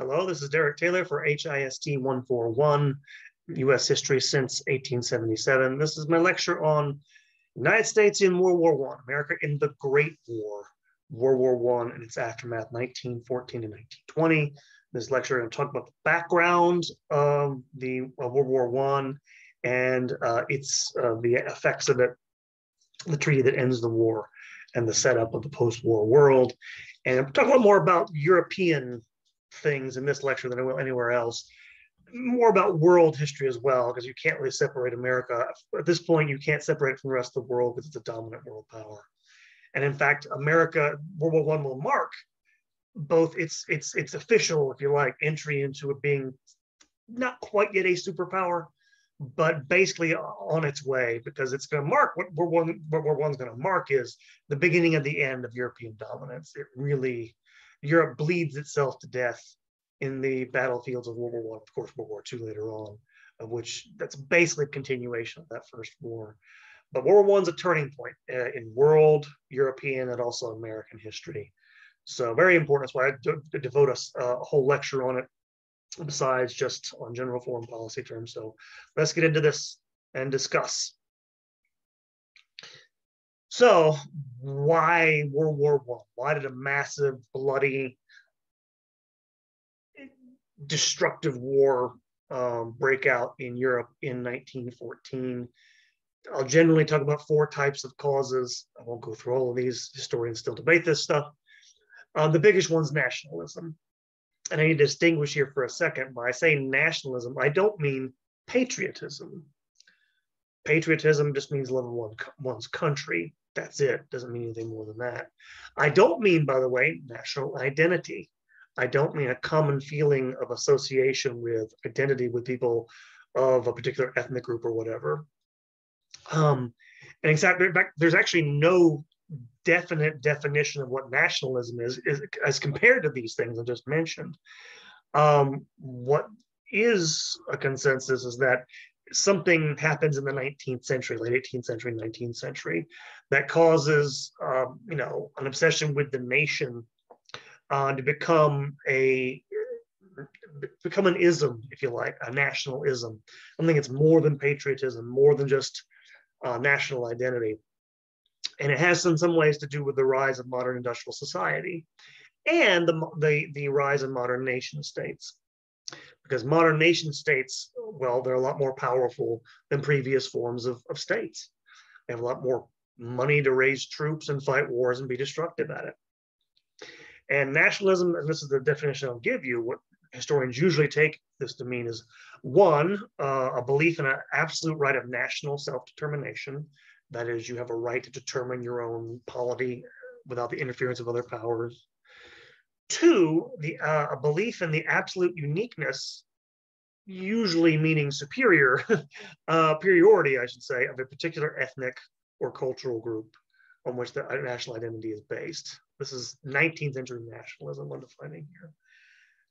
Hello, this is Derek Taylor for HIST 141, U.S. History since 1877. This is my lecture on United States in World War I, America in the Great War, World War I and its aftermath, 1914 to 1920. This lecture, I'm going to talk about the background of the World War I and the effects of it, the treaty that ends the war, and the setup of the post-war world. And I'm talking a little more about European things in this lecture than I will anywhere else. More about world history as well, because you can't really separate America. At this point, you can't separate it from the rest of the world because it's a dominant world power. And in fact, America, World War I will mark both its official, if you like, entry into it being not quite yet a superpower, but basically on its way, because it's going to mark what World War I is going to mark is the beginning of the end of European dominance. It really, Europe bleeds itself to death in the battlefields of World War I, of course, World War II later on, of which that's basically a continuation of that first war. But World War I is a turning point in world, European, and also American history. So very important. That's why I devote a whole lecture on it, besides just on general foreign policy terms. So let's get into this and discuss. So why World War I? Why did a massive, bloody, destructive war break out in Europe in 1914? I'll generally talk about four types of causes. I won't go through all of these. Historians still debate this stuff. The biggest one's nationalism. And I need to distinguish here for a second. When I say nationalism, I don't mean patriotism. Patriotism just means loving one's country. That's it. Doesn't mean anything more than that. I don't mean, by the way, national identity. I don't mean a common feeling of association with identity with people of a particular ethnic group or whatever. And in fact, there's actually no definite definition of what nationalism is as compared to these things I just mentioned. What is a consensus is that something happens in the 19th century, late 18th century, 19th century, that causes, an obsession with the nation to become an ism, if you like, a nationalism. I think it's more than patriotism, more than just national identity. And it has in some ways to do with the rise of modern industrial society and the rise of modern nation states. Because modern nation states, well, they're a lot more powerful than previous forms of states. They have a lot more money to raise troops and fight wars and be destructive at it. And nationalism, and this is the definition I'll give you, what historians usually take this to mean is, one, a belief in an absolute right of national self-determination. That is, you have a right to determine your own polity without the interference of other powers. Two, a belief in the absolute uniqueness, usually meaning superiority, I should say, of a particular ethnic or cultural group on which the national identity is based. This is 19th century nationalism I'm defining here.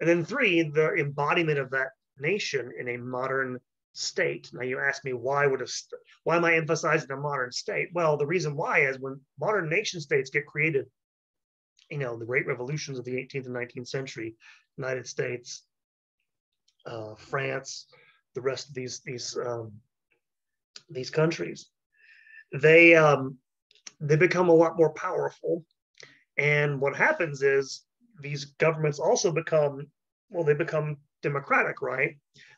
And then three, the embodiment of that nation in a modern state. Now you ask me, why am I emphasizing a modern state? Well, the reason why is when modern nation states get created, the great revolutions of the 18th and 19th century, United States, France, the rest of these countries, they become a lot more powerful. And what happens is these governments also become democratic, right?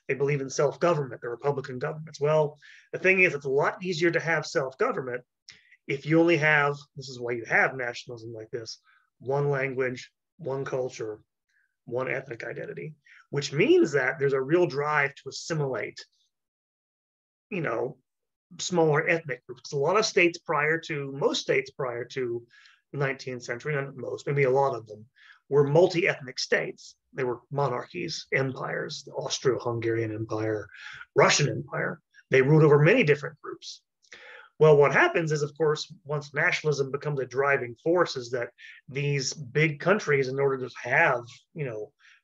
They believe in self-government, the Republican governments. Well, the thing is, it's a lot easier to have self-government if you only have, this is why you have nationalism like this, one language, one culture, one ethnic identity, which means that there's a real drive to assimilate, smaller ethnic groups. A lot of states most states prior to the 19th century, not most, maybe a lot of them, were multi-ethnic states. They were monarchies, empires, the Austro-Hungarian Empire, Russian Empire. They ruled over many different groups. Well, what happens is, of course, once nationalism becomes a driving force, is that these big countries, in order to have,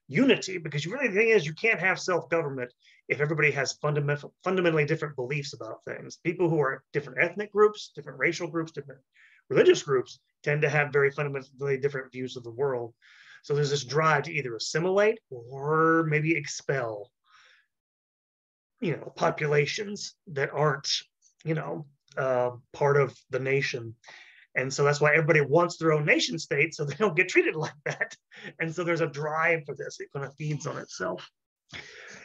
unity, because the thing is, you can't have self-government if everybody has fundamentally different beliefs about things. People who are different ethnic groups, different racial groups, different religious groups tend to have very fundamentally different views of the world. So there's this drive to either assimilate or maybe expel, populations that aren't, part of the nation. And so that's why everybody wants their own nation state so they don't get treated like that. And so there's a drive for this. It kind of feeds on itself.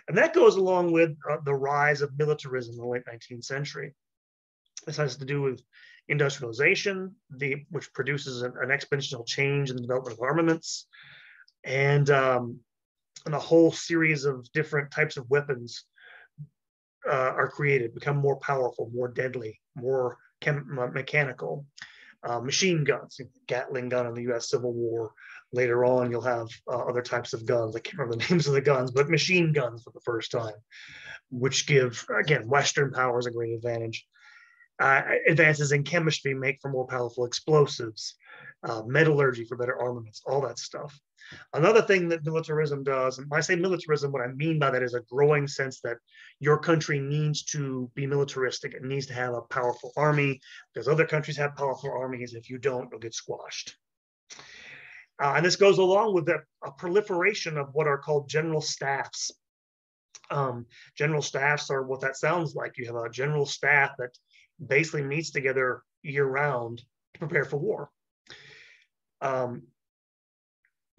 And that goes along with the rise of militarism in the late 19th century. This has to do with industrialization, which produces an exponential change in the development of armaments, and a whole series of different types of weapons are created, become more powerful, more deadly, more mechanical. Machine guns, Gatling gun in the U.S. Civil War. Later on, you'll have other types of guns. I can't remember the names of the guns, but machine guns for the first time, which give, again, Western powers a great advantage. Advances in chemistry make for more powerful explosives, metallurgy for better armaments, all that stuff. Another thing that militarism does, and when I say militarism, what I mean by that is a growing sense that your country needs to be militaristic. It needs to have a powerful army because other countries have powerful armies. If you don't, you'll get squashed. And this goes along with a proliferation of what are called general staffs. General staffs are what that sounds like. You have a general staff that basically meets together year round to prepare for war.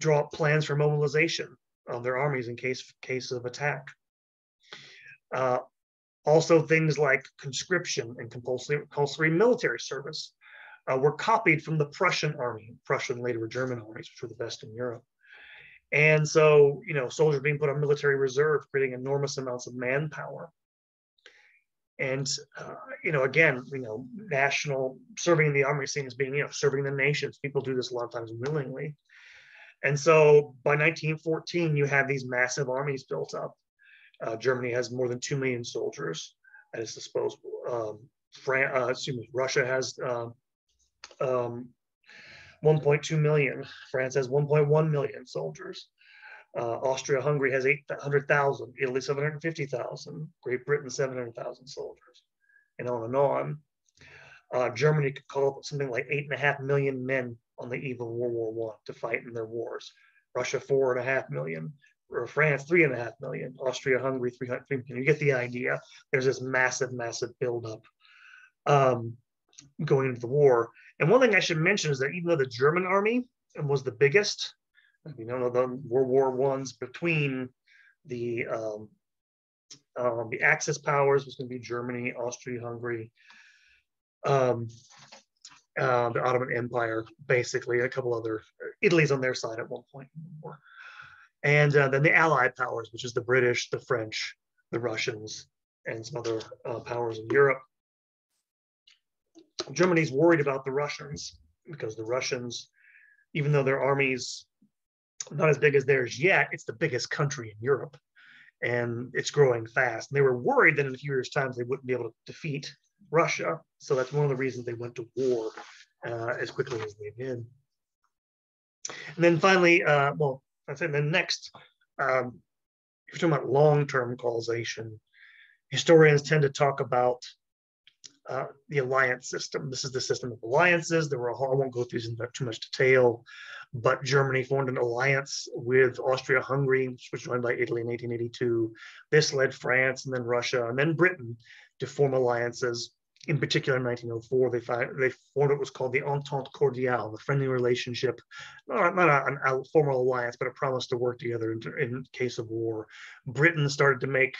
Draw up plans for mobilization of their armies in case of attack. Also, things like conscription and compulsory military service were copied from the Prussian army, Prussian, later German armies, which were the best in Europe. And so, soldiers being put on military reserve, creating enormous amounts of manpower. And, again, national serving in the army seen as being, serving the nations. People do this a lot of times willingly. And so by 1914, you have these massive armies built up. Germany has more than 2 million soldiers at its disposal. Russia has 1.2 million. France has 1.1 million soldiers. Austria-Hungary has 800,000. Italy, 750,000. Great Britain, 700,000 soldiers. And on and on. Germany could call up something like 8.5 million men on the eve of World War I to fight in their wars. Russia, 4.5 million. Or France, 3.5 million. Austria-Hungary, 3 million. You get the idea. There's this massive, massive buildup going into the war. And one thing I should mention is that even though the German army was the biggest, the World War I's between the Axis powers was going to be Germany, Austria-Hungary, the Ottoman Empire, basically, a couple other, Italy's on their side at one point in the war. And then the Allied powers, which is the British, the French, the Russians, and some other powers in Europe. Germany's worried about the Russians because the Russians, even though their army's not as big as theirs yet, it's the biggest country in Europe and it's growing fast. And they were worried that in a few years' time they wouldn't be able to defeat Russia. So that's one of the reasons they went to war as quickly as they did. And then finally, next, if you're talking about long-term causation, historians tend to talk about the alliance system. This is the system of alliances. I won't go through these in too much detail, but Germany formed an alliance with Austria-Hungary, which was joined by Italy in 1882. This led France and then Russia and then Britain to form alliances. In particular, in 1904, they formed what was called the Entente Cordiale, the friendly relationship, not a formal alliance, but a promise to work together in case of war. Britain started to make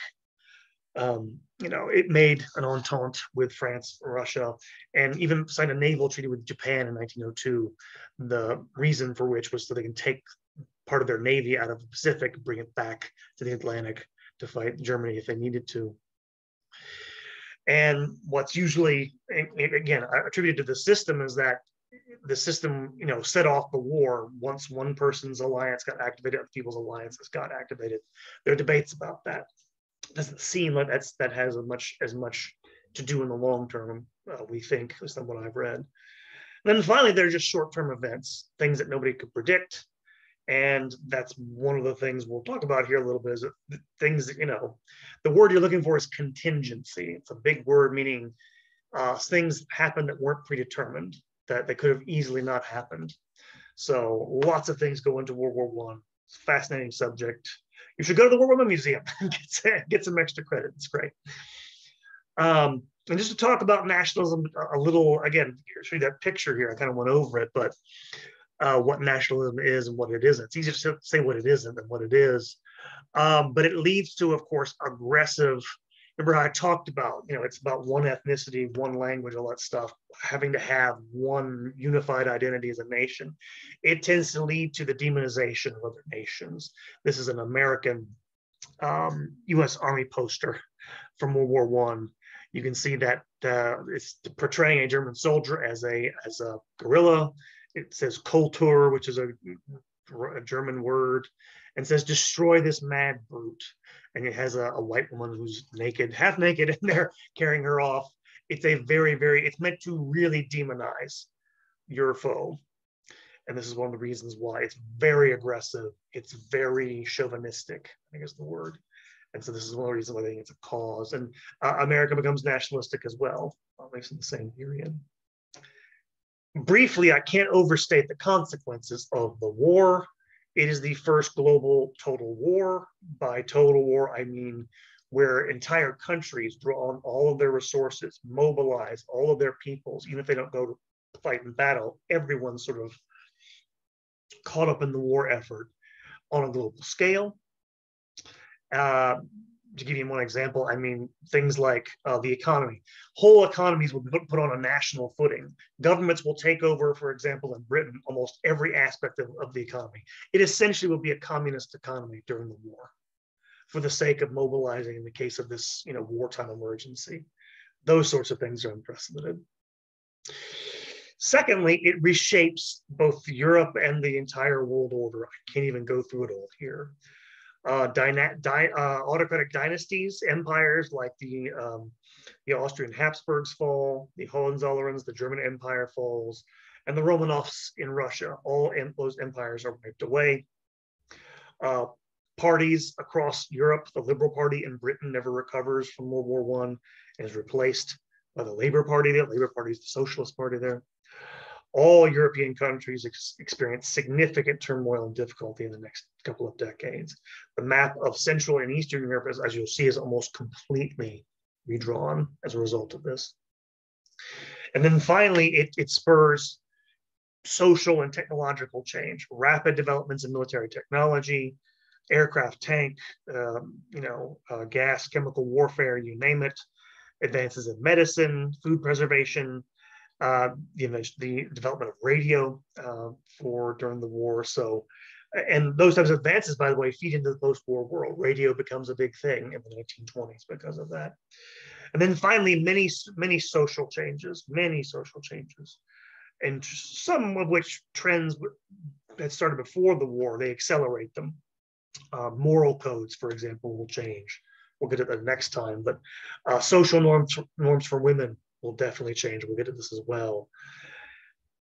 it made an entente with France, Russia, and even signed a naval treaty with Japan in 1902. The reason for which was so they can take part of their navy out of the Pacific, bring it back to the Atlantic to fight Germany if they needed to. And what's usually, again, attributed to the system is that the system, set off the war once one person's alliance got activated, other people's alliances got activated. There are debates about that. It doesn't seem like that has as much to do in the long term, we think, based on what I've read. And then finally, they're just short-term events, things that nobody could predict. And that's one of the things we'll talk about here a little bit, is things that, the word you're looking for is contingency. It's a big word meaning things happen that weren't predetermined, that they could have easily not happened. So lots of things go into World War One. It's a fascinating subject. You should go to the World War One Museum and get some extra credit. It's great. And just to talk about nationalism a little, again, show you that picture here. I kind of went over it, but what nationalism is and what it isn't. It's easier to say what it isn't than what it is. But it leads to, of course, aggressive. Remember how I talked about, it's about one ethnicity, one language, all that stuff, having to have one unified identity as a nation. It tends to lead to the demonization of other nations. This is an American U.S. Army poster from World War One. You can see that it's portraying a German soldier as a guerrilla. It says Kultur, which is a German word, and says destroy this mad brute. And it has a white woman who's naked, half naked, and they're carrying her off. It's a it's meant to really demonize your foe. And this is one of the reasons why it's very aggressive. It's very chauvinistic, I think is the word. And so this is one of the reasons why I think it's a cause. And America becomes nationalistic as well, at least in the same period. Briefly, I can't overstate the consequences of the war. It is the first global total war. By total war, I mean where entire countries draw on all of their resources, mobilize all of their peoples, even if they don't go to fight in battle. Everyone's sort of caught up in the war effort on a global scale. To give you one example, I mean, things like the economy. Whole economies will be put on a national footing. Governments will take over, for example, in Britain, almost every aspect of the economy. It essentially will be a communist economy during the war for the sake of mobilizing in the case of this, wartime emergency. Those sorts of things are unprecedented. Secondly, it reshapes both Europe and the entire world order. I can't even go through it all here. Autocratic dynasties, empires like the Austrian Habsburgs fall, the Hohenzollerns, the German Empire falls, and the Romanovs in Russia. All those empires are wiped away. Parties across Europe, the Liberal Party in Britain never recovers from World War One and is replaced by the Labour Party. The Labour Party is the Socialist Party there. All European countries experience significant turmoil and difficulty in the next couple of decades. The map of Central and Eastern Europe, as you'll see, is almost completely redrawn as a result of this. And then finally, it spurs social and technological change, rapid developments in military technology, aircraft, tank, gas, chemical warfare, you name it, advances in medicine, food preservation, the development of radio during the war. So, and those types of advances, by the way, feed into the post-war world. Radio becomes a big thing in the 1920s because of that. And then finally, many social changes, and some of which trends that started before the war, they accelerate them. Moral codes, for example, will change. We'll get to that next time, but social norms for women will definitely change. We'll get to this as well.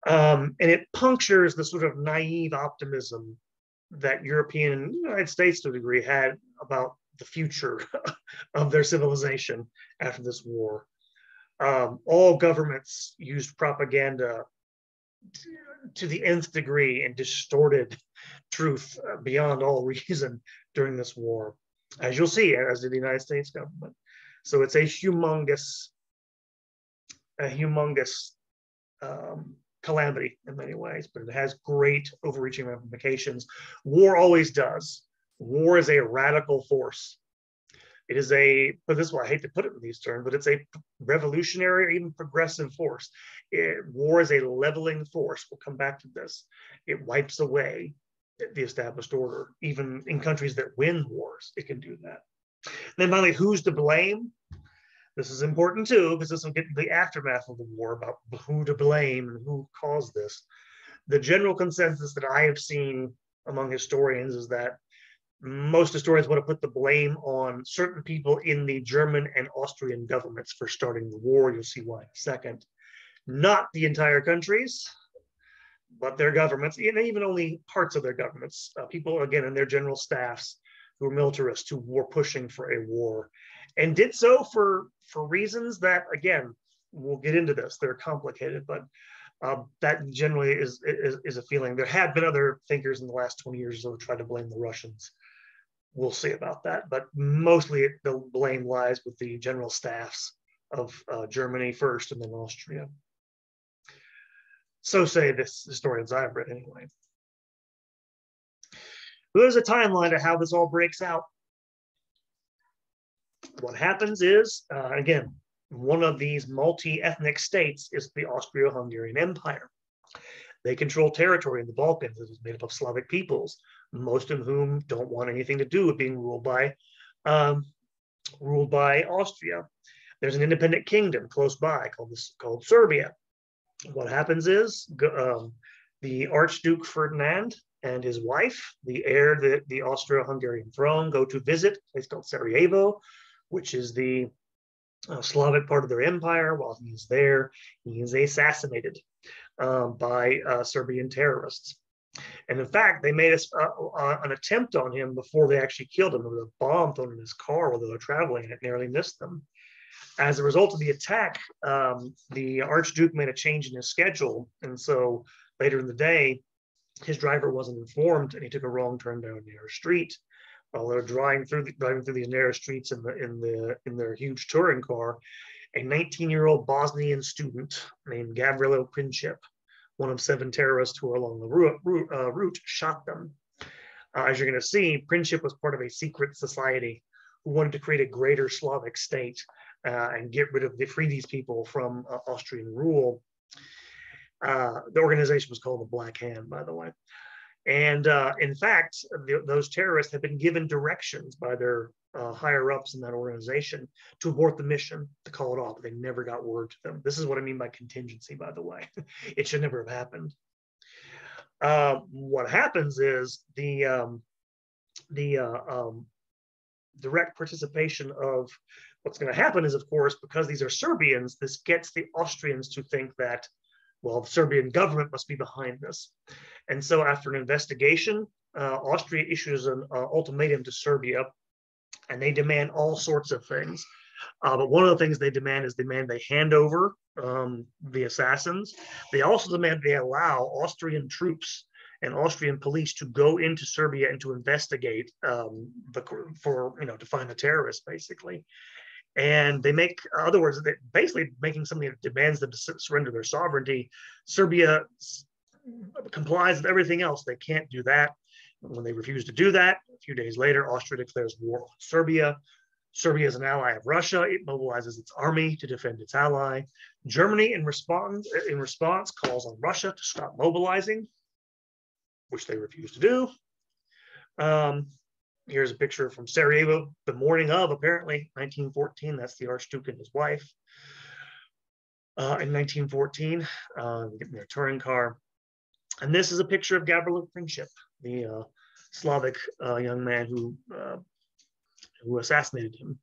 And it punctures the sort of naive optimism that European and the United States to a degree had about the future of their civilization after this war. All governments used propaganda to the nth degree and distorted truth beyond all reason during this war, as you'll see, as did the United States government. So it's a humongous calamity in many ways, but it has great overreaching ramifications. War always does. War is a radical force. It is but this is why I hate to put it in these terms, but it's a revolutionary or even progressive force. War is a leveling force. We'll come back to this. It wipes away the established order. Even in countries that win wars, it can do that. And then finally, who's to blame? This is important too, because this will get into the aftermath of the war about who to blame and who caused this. The general consensus that I have seen among historians is that most historians want to put the blame on certain people in the German and Austrian governments for starting the war. You'll see why in a second. Not the entire countries, but their governments, and even only parts of their governments. People, again, in their general staffs who were militarists who were pushing for a war and did so for reasons that, again, we'll get into this. They're complicated, but That generally is a feeling. There have been other thinkers in the last 20 years who have tried to blame the Russians. We'll see about that, but mostly the blame lies with the general staffs of Germany first and then Austria. So say the historians I've read anyway. But there's a timeline to how this all breaks out. What happens is, again, one of these multi-ethnic states is the Austro-Hungarian Empire. They control territory in the Balkans that is made up of Slavic peoples, most of whom don't want anything to do with being ruled by Austria. There's an independent kingdom close by called Serbia. What happens is the Archduke Ferdinand and his wife, the heir to the Austro-Hungarian throne, go to visit a place called Sarajevo, which is the Slavic part of their empire. While he's there, he is assassinated by Serbian terrorists. And in fact, they made an attempt on him before they actually killed him. There was a bomb thrown in his car while they were traveling, and it nearly missed them. As a result of the attack, the Archduke made a change in his schedule. And so later in the day, his driver wasn't informed, and he took a wrong turn down a narrow street. While they were driving through the narrow streets in their huge touring car, a 19-year-old Bosnian student named Gavrilo Princip, one of 7 terrorists who were along the route, shot them. As you're going to see, Princip was part of a secret society who wanted to create a greater Slavic state and free these people from Austrian rule. The organization was called the Black Hand, by the way. And in fact, those terrorists had been given directions by their higher ups in that organization to abort the mission, to call it off. They never got word to them. This is what I mean by contingency, by the way. It should never have happened. What happens is the direct participation of what's going to happen is, of course, because these are Serbians, this gets the Austrians to think that, well, the Serbian government must be behind this. And so after an investigation, Austria issues an ultimatum to Serbia, and they demand all sorts of things. But one of the things they demand they hand over the assassins. They also demand they allow Austrian troops and Austrian police to go into Serbia and to investigate to find the terrorists, basically. And they make, in other words, they're basically making something that demands them to surrender their sovereignty. Serbia complies with everything else. They can't do that. When they refuse to do that, a few days later, Austria declares war on Serbia. Serbia is an ally of Russia. It mobilizes its army to defend its ally. Germany, in response, calls on Russia to stop mobilizing, which they refuse to do. Here's a picture from Sarajevo, the morning of, apparently, 1914. That's the Archduke and his wife. In 1914, getting their touring car. And this is a picture of Gavrilo Princip, the Slavic young man who assassinated him.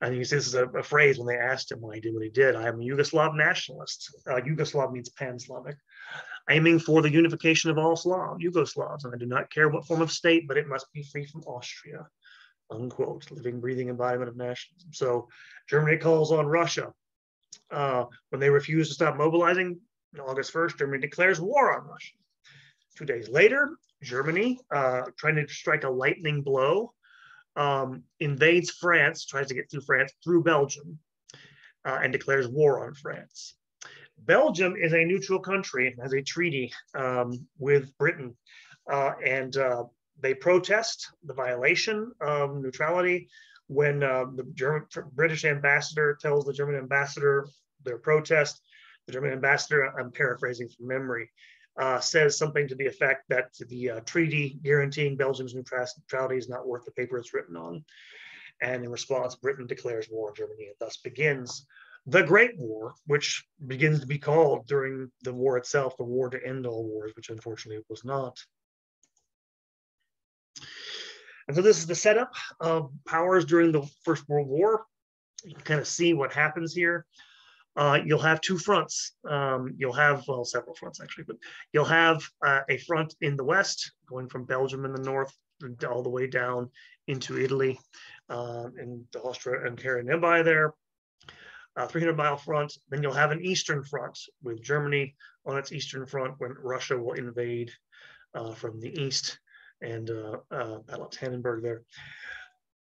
And you can see this is a phrase when they asked him why he did what he did. I am a Yugoslav nationalist. Yugoslav means pan-Slavic. Aiming for the unification of all Yugoslavs, and I do not care what form of state, but it must be free from Austria, unquote, living, breathing embodiment of nationalism. So Germany calls on Russia. When they refuse to stop mobilizing, on August 1st, Germany declares war on Russia. 2 days later, Germany, trying to strike a lightning blow, invades France, tries to get through France through Belgium, and declares war on France. Belgium is a neutral country and has a treaty with Britain, and they protest the violation of neutrality when the British ambassador tells the German ambassador their protest. The German ambassador, I'm paraphrasing from memory, says something to the effect that the treaty guaranteeing Belgium's neutrality is not worth the paper it's written on. And in response, Britain declares war on Germany, and thus begins the Great War, which begins to be called during the war itself, the war to end all wars, which unfortunately it was not. And so this is the setup of powers during the First World War. You can kind of see what happens here. You'll have 2 fronts. You'll have, well, several fronts actually, but you'll have a front in the west going from Belgium in the north all the way down into Italy and the Austro-Hungarian Empire there. 300-mile front. Then you'll have an eastern front with Germany on its eastern front when Russia will invade from the east and Battle of Tannenberg there.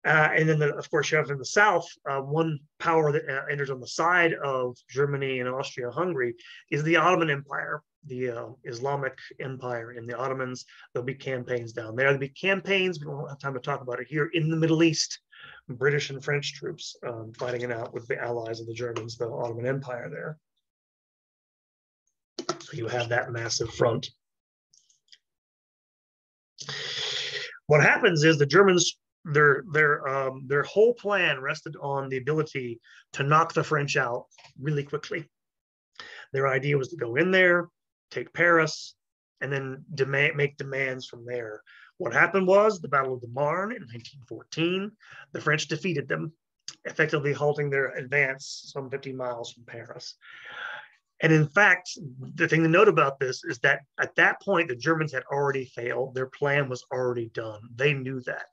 And then, of course, you have in the south, one power that enters on the side of Germany and Austria-Hungary is the Ottoman Empire, the Islamic Empire. In the Ottomans, there'll be campaigns down there. There'll be campaigns, we don't have time to talk about it here, in the Middle East, British and French troops fighting it out with the allies of the Germans, the Ottoman Empire there. So you have that massive front. What happens is the Germans, their whole plan rested on the ability to knock the French out really quickly. Their idea was to go in there, take Paris, and then make demands from there. What happened was the Battle of the Marne in 1914. The French defeated them, effectively halting their advance some 50 miles from Paris. And in fact, the thing to note about this is that at that point, the Germans had already failed. Their plan was already done. They knew that.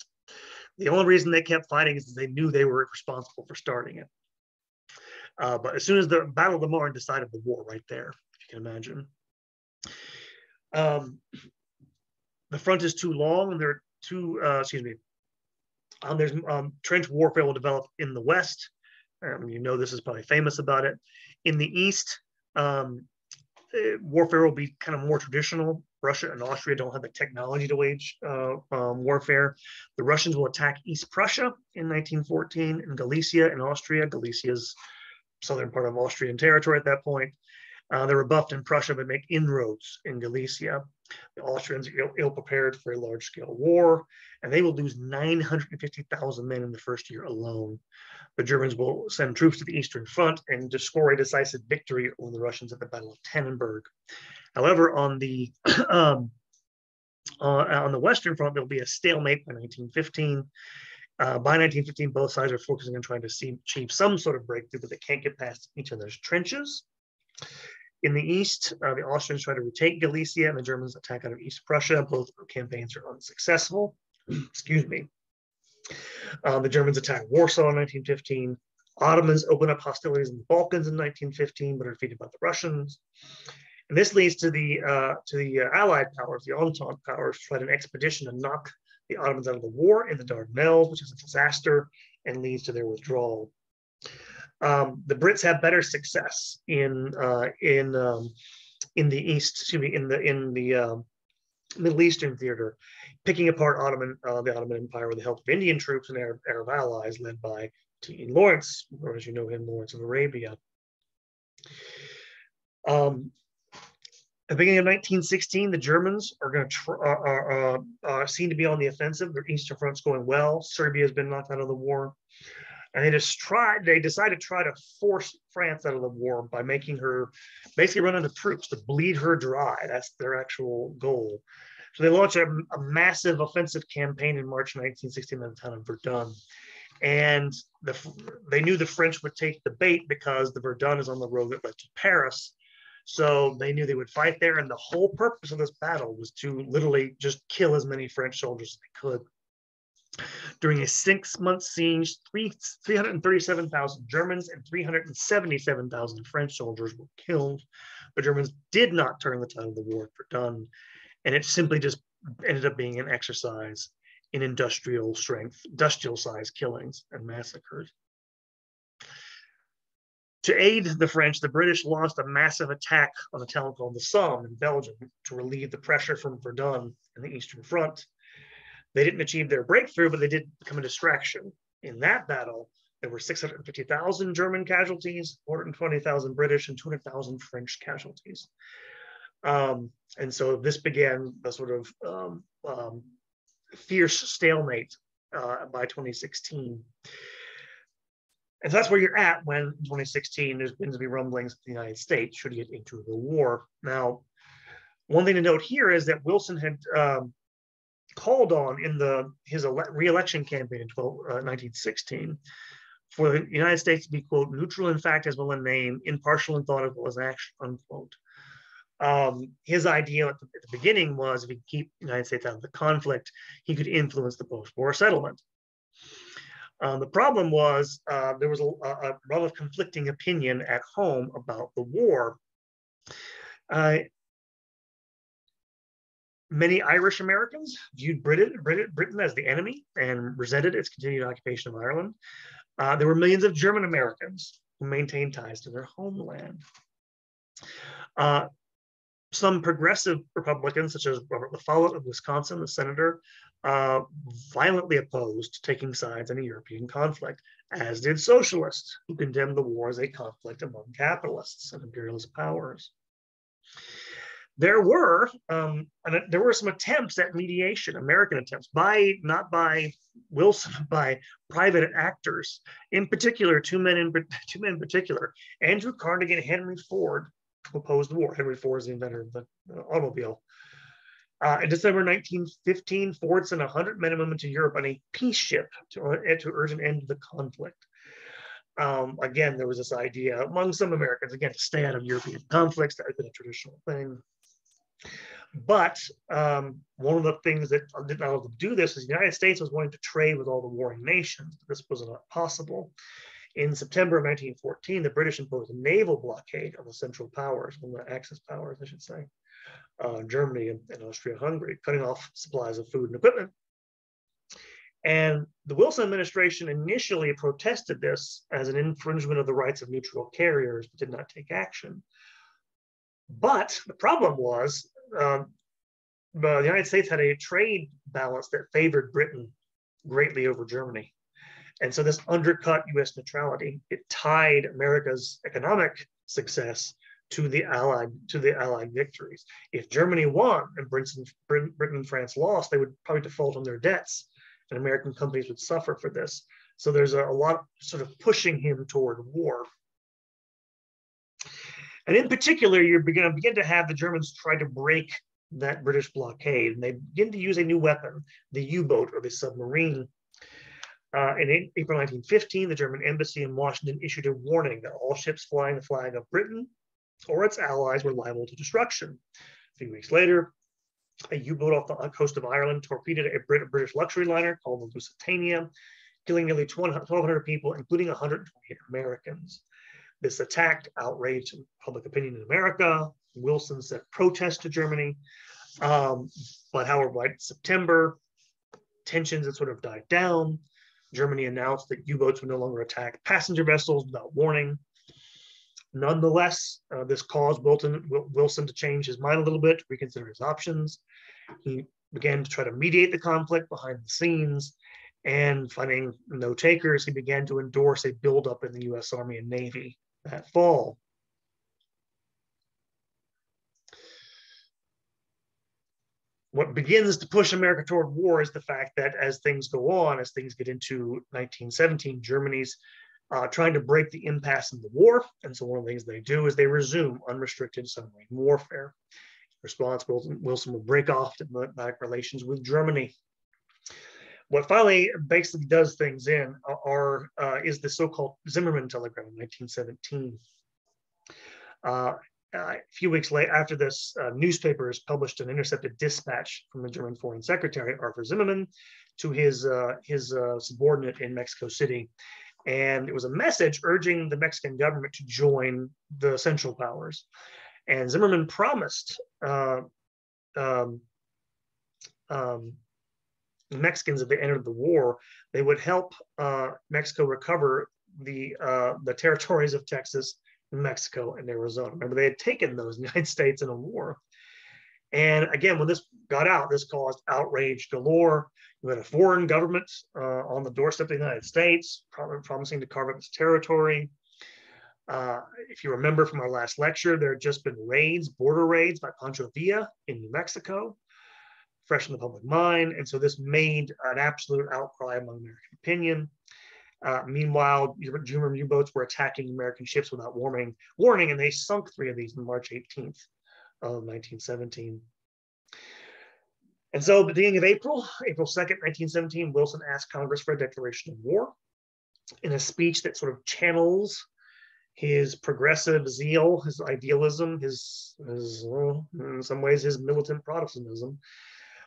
The only reason they kept fighting is they knew they were responsible for starting it. But as soon as the Battle of the Marne decided the war right there, if you can imagine. The front is too long, and there are two, there's trench warfare will develop in the west. You know, this is probably famous about it. In the east, warfare will be kind of more traditional. Russia and Austria don't have the technology to wage warfare. The Russians will attack East Prussia in 1914 and Galicia in Austria. Galicia's southern part of Austrian territory at that point. They're rebuffed in Prussia but make inroads in Galicia. The Austrians are ill-prepared for a large-scale war, and they will lose 950,000 men in the first year alone. The Germans will send troops to the Eastern Front and to score a decisive victory over the Russians at the Battle of Tannenberg. However, on the Western Front, there'll be a stalemate by 1915. By 1915, both sides are focusing on trying to achieve some sort of breakthrough, but they can't get past each other's trenches. In the east, the Austrians try to retake Galicia, and the Germans attack out of East Prussia. Both campaigns are unsuccessful. Excuse me. The Germans attack Warsaw in 1915. Ottomans open up hostilities in the Balkans in 1915, but are defeated by the Russians. And this leads to the Allied powers, the Entente powers, tried an expedition to knock the Ottomans out of the war in the Dardanelles, which is a disaster and leads to their withdrawal. The Brits have better success in the East, in the Middle Eastern theater, picking apart the Ottoman Empire with the help of Indian troops and Arab allies led by T. E. Lawrence, or as you know him, Lawrence of Arabia. At the beginning of 1916, the Germans are going to seen to be on the offensive. Their Eastern Front's going well. Serbia has been knocked out of the war. And they decided to try to force France out of the war by making her basically run out of troops, to bleed her dry. That's their actual goal. So they launched a massive offensive campaign in March 1916 at the town of Verdun. And they knew the French would take the bait because the Verdun is on the road that led to Paris. So they knew they would fight there. And the whole purpose of this battle was to literally just kill as many French soldiers as they could. During a 6-month siege, 337,000 Germans and 377,000 French soldiers were killed. The Germans did not turn the tide of the war at Verdun, and it simply just ended up being an exercise in industrial size killings and massacres. To aid the French, the British launched a massive attack on a town called the Somme in Belgium to relieve the pressure from Verdun and the Eastern Front. They didn't achieve their breakthrough, but they did become a distraction. In that battle, there were 650,000 German casualties, 420,000 British, and 200,000 French casualties. And so this began the sort of fierce stalemate by 2016. And so that's where you're at when in 2016 there's going to be rumblings that the United States should get into the war. Now, one thing to note here is that Wilson had called on in his re-election campaign in 1916 for the United States to be, quote, neutral in fact as well in name, impartial in thought as well as action, unquote. His idea at the beginning was if he could keep the United States out of the conflict, he could influence the post-war settlement. The problem was there was a lot of conflicting opinion at home about the war. Many Irish Americans viewed Britain as the enemy and resented its continued occupation of Ireland. There were millions of German Americans who maintained ties to their homeland. Some progressive Republicans, such as Robert La Follette of Wisconsin, the senator, violently opposed taking sides in a European conflict, as did socialists, who condemned the war as a conflict among capitalists and imperialist powers. There were some attempts at mediation, American attempts, not by Wilson, by private actors. In particular, two men in particular, Andrew Carnegie and Henry Ford, who opposed the war. Henry Ford is the inventor of the automobile. In December 1915, Ford sent 100 men and women to Europe on a peace ship to urge an end to the conflict. Again, there was this idea among some Americans, again, to stay out of European conflicts. That had been a traditional thing. But one of the things that did not allow them to do this is the United States was wanting to trade with all the warring nations. This was not possible. In September of 1914, the British imposed a naval blockade on the Central Powers, on the Axis powers, I should say, Germany and Austria-Hungary, cutting off supplies of food and equipment. And the Wilson administration initially protested this as an infringement of the rights of neutral carriers, but did not take action. But the problem was the United States had a trade balance that favored Britain greatly over Germany. And so this undercut US neutrality. It tied America's economic success to the Allied victories. If Germany won and Britain and France lost, they would probably default on their debts, and American companies would suffer for this. So there's a lot sort of pushing him toward war. And in particular, you're begin to have the Germans try to break that British blockade, and they begin to use a new weapon, the U-boat or the submarine. In April 1915, the German embassy in Washington issued a warning that all ships flying the flag of Britain or its allies were liable to destruction. A few weeks later, a U-boat off the coast of Ireland torpedoed a British luxury liner called the Lusitania, killing nearly 1,200 people, including 128 Americans. This attack outraged public opinion in America. Wilson sent protests to Germany. But however, by September, tensions had sort of died down. Germany announced that U-boats would no longer attack passenger vessels without warning. Nonetheless, this caused Wilson to change his mind a little bit, to reconsider his options. He began to try to mediate the conflict behind the scenes, and finding no takers, he began to endorse a buildup in the U.S. Army and Navy that fall. What begins to push America toward war is the fact that as things go on, as things get into 1917, Germany's trying to break the impasse in the war. And so one of the things they do is they resume unrestricted submarine warfare. In response, Wilson will break off diplomatic relations with Germany. What finally basically does things is the so-called Zimmermann Telegram in 1917. A few weeks later, after this, newspapers published an intercepted dispatch from the German Foreign Secretary, Arthur Zimmermann, to his subordinate in Mexico City. And it was a message urging the Mexican government to join the Central Powers. And Zimmermann promised the Mexicans, if they entered the war, they would help Mexico recover the territories of Texas, Mexico, and Arizona. Remember, they had taken those in the United States in a war. And again, when this got out, this caused outrage galore. You had a foreign government on the doorstep of the United States, promising to carve up its territory. If you remember from our last lecture, there had just been border raids by Pancho Villa in New Mexico, fresh in the public mind. And so this made an absolute outcry among American opinion. Meanwhile, German U-boats were attacking American ships without warning, and they sunk 3 of these on March 18th of 1917. And so, beginning of April 2nd, 1917, Wilson asked Congress for a declaration of war in a speech that sort of channels his progressive zeal, his idealism, his in some ways, his militant Protestantism.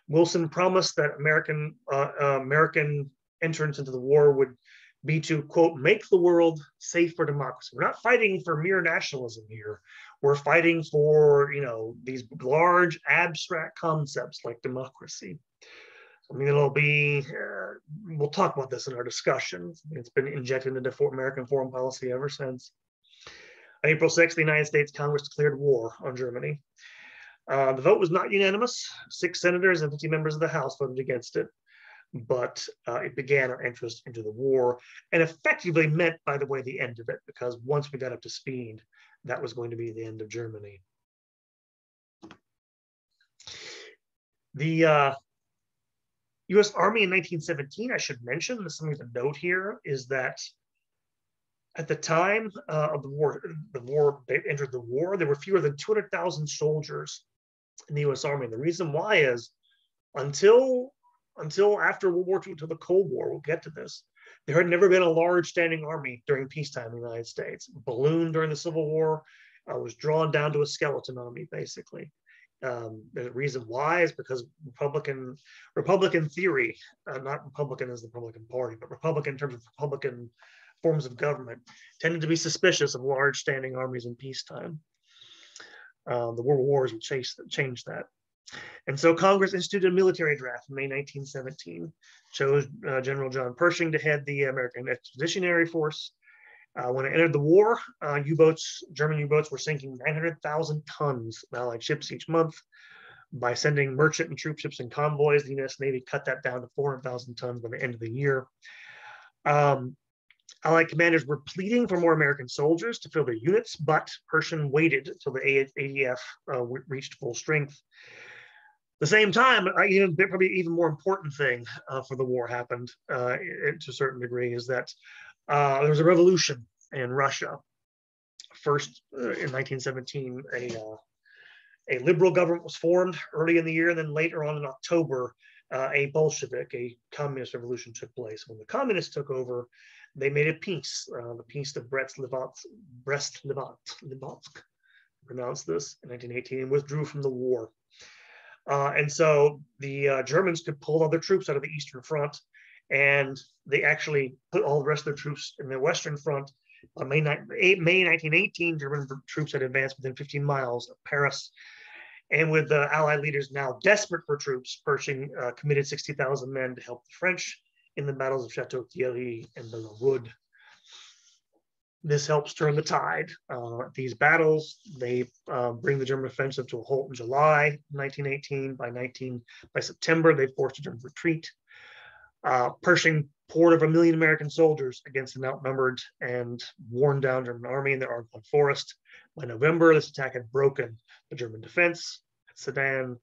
Wilson promised that American entrance into the war would be to, quote, make the world safe for democracy. We're not fighting for mere nationalism here. We're fighting for, these large abstract concepts like democracy. I mean, we'll talk about this in our discussion. It's been injected into American foreign policy ever since. On April 6th, the United States Congress declared war on Germany. The vote was not unanimous. 6 senators and 50 members of the House voted against it, but it began our entrance into the war and effectively meant, by the way, the end of it, because once we got up to speed, that was going to be the end of Germany. The U.S. Army in 1917, I should mention, there's something to note here, is that at the time of the war, they entered the war, there were fewer than 200,000 soldiers in the U.S. Army. And the reason why is until after World War II, until the Cold War, we'll get to this, there had never been a large standing army during peacetime in the United States. Ballooned during the Civil War, was drawn down to a skeleton army, basically. The reason why is because Republican theory, not Republican as the Republican Party, but Republican in terms of Republican forms of government, tended to be suspicious of large standing armies in peacetime. The World Wars would change that. And so Congress instituted a military draft in May 1917, chose General John Pershing to head the American Expeditionary Force. When it entered the war, German U-boats were sinking 900,000 tons of Allied ships each month. By sending merchant and troop ships in convoys, the U.S. Navy cut that down to 400,000 tons by the end of the year. Allied commanders were pleading for more American soldiers to fill their units, but Pershing waited until the ADF reached full strength. At the same time, probably even more important thing for the war happened to a certain degree is that there was a revolution in Russia. First, in 1917, a liberal government was formed early in the year, and then later on in October, a Bolshevik, a communist revolution took place. When the communists took over, they made a peace, the Peace of Brest-Litovsk, pronounced this, in 1918, and withdrew from the war. And so the Germans could pull all their troops out of the Eastern Front, and they actually put all the rest of their troops in the Western Front. On May 1918, German troops had advanced within 15 miles of Paris. And with the Allied leaders now desperate for troops, Pershing committed 60,000 men to help the French in the battles of Chateau Thierry and Belleau Wood. This helps turn the tide. These battles, they bring the German offensive to a halt in July 1918. By September, they forced a German retreat. Pershing poured over 1 million American soldiers against an outnumbered and worn down German army in the Argonne Forest. By November, this attack had broken the German defense at Sedan.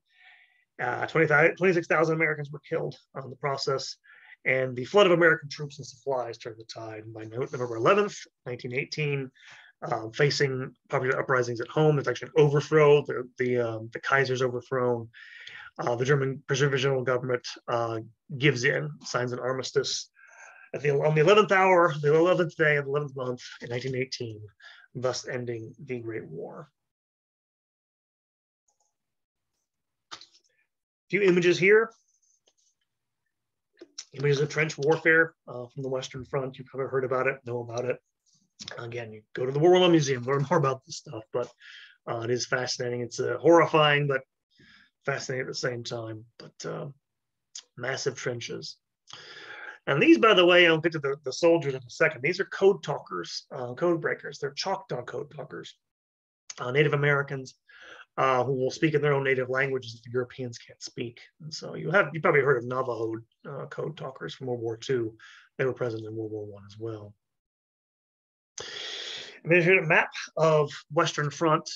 26,000 Americans were killed on the process, and the flood of American troops and supplies turned the tide. And by November 11th, 1918, facing popular uprisings at home, there's actually an overthrow. The Kaiser's overthrown. The German provisional government gives in, signs an armistice on the 11th hour, the 11th day of the 11th month in 1918, thus ending the Great War. A few images here. Images of trench warfare from the Western Front. You've probably heard about it, know about it. Again, you go to the War Memorial Museum, learn more about this stuff, but it is fascinating. It's horrifying, but fascinating at the same time. But massive trenches. And these, by the way, I'll get to the soldiers in a second. These are code talkers, code breakers. They're Choctaw code talkers, Native Americans who will speak in their own native languages that the Europeans can't speak. And so you probably heard of Navajo code talkers from World War II. They were present in World War I as well. And then here's a map of Western Front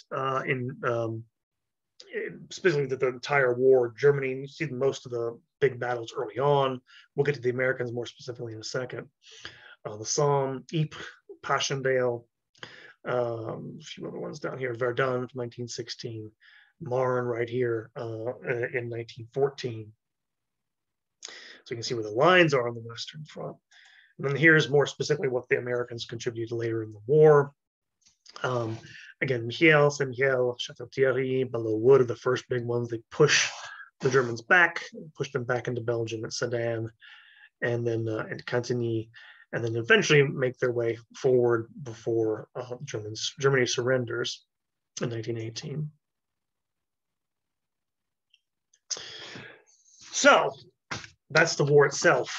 specifically the entire war. Germany, you see most of the big battles early on. We'll get to the Americans more specifically in a second. The Somme, Ypres, Passchendaele, a few other ones down here, Verdun from 1916, Marne right here in 1914. So you can see where the lines are on the Western Front. And then here's more specifically what the Americans contributed later in the war. Again, Michel, Saint-Mihiel, Chateau Thierry, Belleau Wood are the first big ones. They push the Germans back, push them back into Belgium at Sedan, and then at Cantigny. and then eventually make their way forward before Germany surrenders in 1918. So that's the war itself.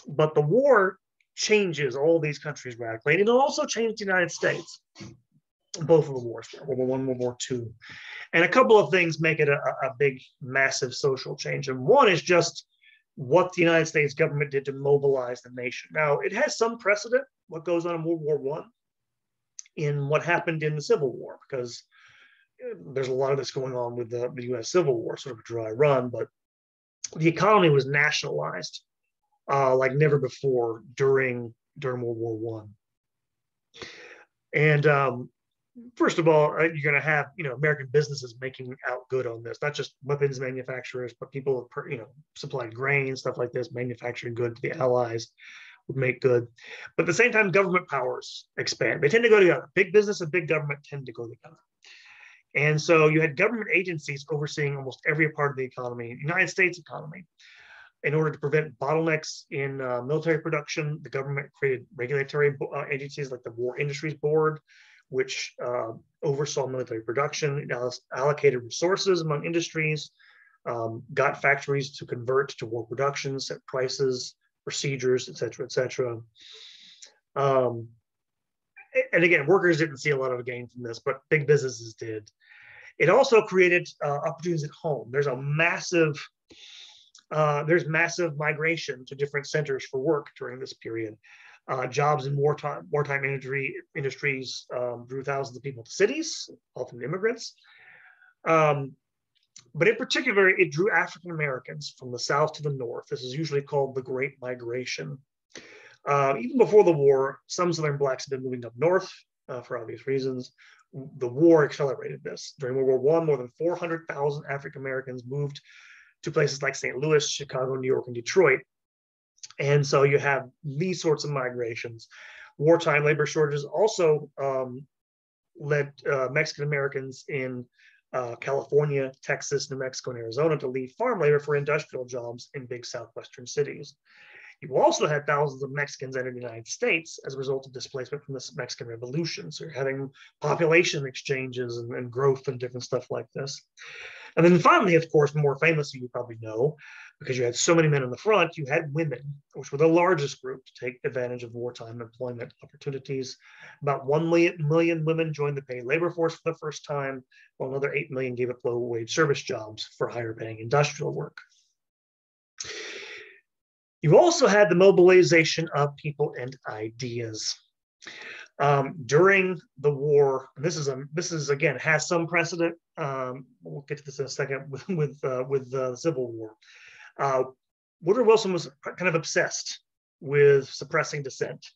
But the war changes all these countries radically, and it'll also change the United States. Both of the wars, World War I, World War II. And a couple of things make it a big, massive social change. And one is just what the United States government did to mobilize the nation. Now, it has some precedent, what goes on in World War I, in what happened in the Civil War, because there's a lot of this going on with the U.S. Civil War, sort of a dry run, but the economy was nationalized like never before during World War I. And first of all, you're going to have American businesses making out good on this, not just weapons manufacturers, but people supplying grain, stuff like this, manufacturing good to the Allies would make good. But at the same time, government powers expand. They tend to go together. Big business and big government tend to go together. And so you had government agencies overseeing almost every part of the economy, United States economy. In order to prevent bottlenecks in military production, the government created regulatory agencies like the War Industries Board, which oversaw military production. It allocated resources among industries, got factories to convert to war production, set prices, procedures, et cetera, et cetera. And again, workers didn't see a lot of a gain from this, but big businesses did. It also created opportunities at home. There's massive migration to different centers for work during this period. Jobs in wartime industries drew thousands of people to cities, often immigrants. But in particular, it drew African Americans from the South to the North. This is usually called the Great Migration. Even before the war, some Southern Blacks had been moving up north for obvious reasons. The war accelerated this. During World War I, more than 400,000 African Americans moved to places like St. Louis, Chicago, New York, and Detroit. And so you have these sorts of migrations. Wartime labor shortages also led Mexican Americans in California, Texas, New Mexico, and Arizona to leave farm labor for industrial jobs in big southwestern cities. You also had thousands of Mexicans enter the United States as a result of displacement from the Mexican Revolution. So you're having population exchanges and growth and different stuff like this. And then finally, of course, more famously, you probably know, because you had so many men in the front, you had women, which were the largest group to take advantage of wartime employment opportunities. About 1 million women joined the paid labor force for the first time, while another 8 million gave up low-wage service jobs for higher-paying industrial work. You also had the mobilization of people and ideas. During the war, and this is again has some precedent. We'll get to this in a second with the Civil War. Woodrow Wilson was kind of obsessed with suppressing dissent,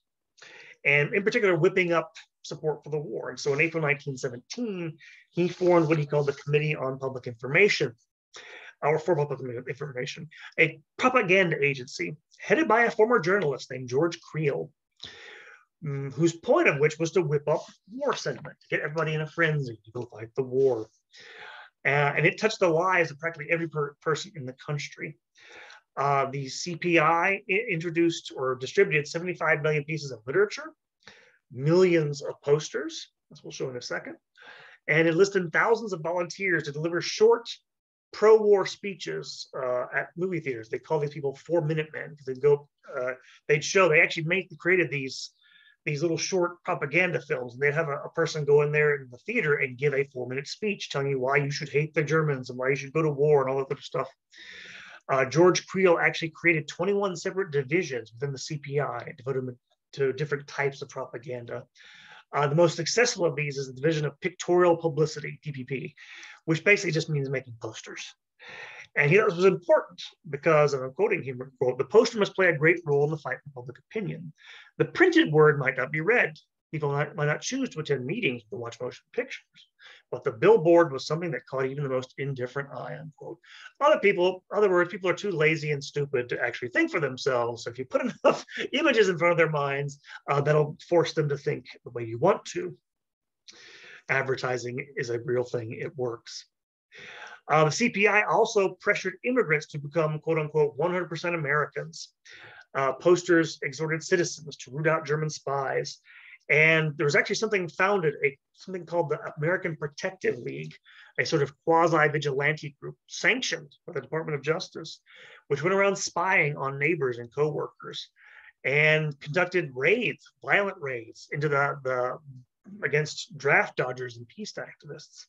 and in particular, whipping up support for the war. And so, in April 1917, he formed what he called the Committee on Public Information, or for Public Information, a propaganda agency headed by a former journalist named George Creel, whose point of which was to whip up war sentiment, to get everybody in a frenzy to go fight the war. And it touched the lives of practically every person in the country. The CPI introduced or distributed 75 million pieces of literature, millions of posters, as we'll show in a second, and enlisted thousands of volunteers to deliver short pro-war speeches at movie theaters. They call these people 4-minute men because they actually created these little short propaganda films, and they'd have a person go in there in the theater and give a 4-minute speech telling you why you should hate the Germans and why you should go to war and all that other stuff. George Creel actually created 21 separate divisions within the CPI, devoted to different types of propaganda. The most successful of these is the division of pictorial publicity, PPP, which basically just means making posters. And he thought this was important because, and I'm quoting him, the poster must play a great role in the fight for public opinion. The printed word might not be read. People might not choose to attend meetings to watch motion pictures, but the billboard was something that caught even the most indifferent eye, unquote. Other words, people are too lazy and stupid to actually think for themselves. So if you put enough images in front of their minds, that'll force them to think the way you want to. Advertising is a real thing. It works. The CPI also pressured immigrants to become, quote unquote, 100% Americans. Posters exhorted citizens to root out German spies. And there was actually something founded, something called the American Protective League, a sort of quasi-vigilante group sanctioned by the Department of Justice, which went around spying on neighbors and co-workers and conducted raids, violent raids into the against draft dodgers and peace activists.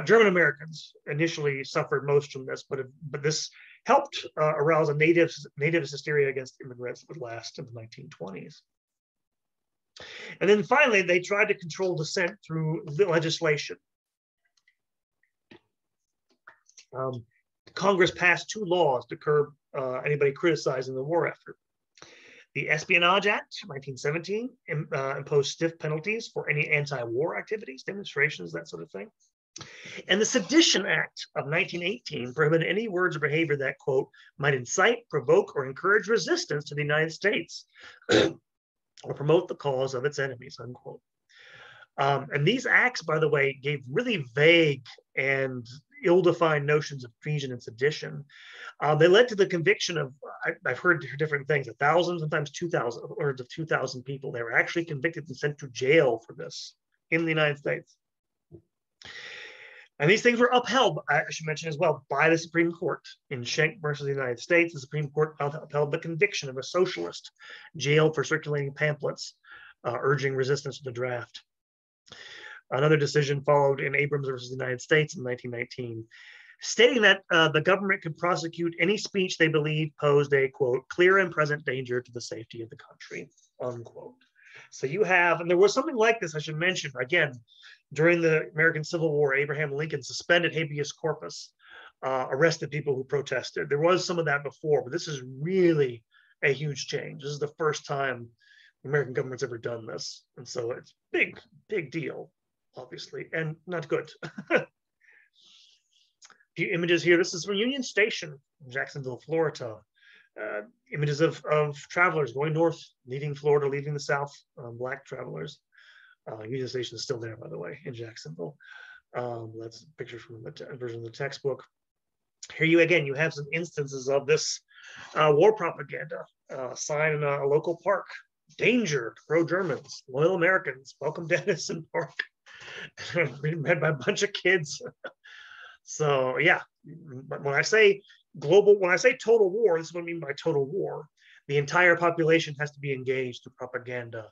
German Americans initially suffered most from this, but this helped arouse a native hysteria against immigrants that would last in the 1920s. And then finally, they tried to control dissent through legislation. Congress passed 2 laws to curb anybody criticizing the war effort. The Espionage Act, 1917, imposed stiff penalties for any anti-war activities, demonstrations, that sort of thing. And the Sedition Act of 1918 prohibited any words or behavior that, quote, might incite, provoke, or encourage resistance to the United States or promote the cause of its enemies, unquote. And these acts, by the way, gave really vague and ill-defined notions of treason and sedition. They led to the conviction of, I've heard different things, 1,000, sometimes 2,000, upwards of 2,000 people. They were actually convicted and sent to jail for this in the United States. And these things were upheld, I should mention as well, by the Supreme Court. In Schenck versus the United States, the Supreme Court upheld the conviction of a socialist jailed for circulating pamphlets urging resistance to the draft. Another decision followed in Abrams versus the United States in 1919, stating that the government could prosecute any speech they believed posed a, quote, clear and present danger to the safety of the country, unquote. So you have, and there was something like this, I should mention, again, during the American Civil War, Abraham Lincoln suspended habeas corpus, arrested people who protested. There was some of that before, but this is really a huge change. This is the first time the American government's ever done this. And so it's big, big deal, obviously, and not good. A few images here. This is from Union Station in Jacksonville, Florida. Images of travelers going north, leaving Florida, leaving the South, Black travelers. Union Station is still there, by the way, in Jacksonville. That's a picture from the version of the textbook. Here you have some instances of this war propaganda. Sign in a local park: danger, pro-Germans, loyal Americans, welcome to Edison Park. Read by a bunch of kids. So yeah, but when I say global, when I say total war, this is what I mean by total war. The entire population has to be engaged through propaganda,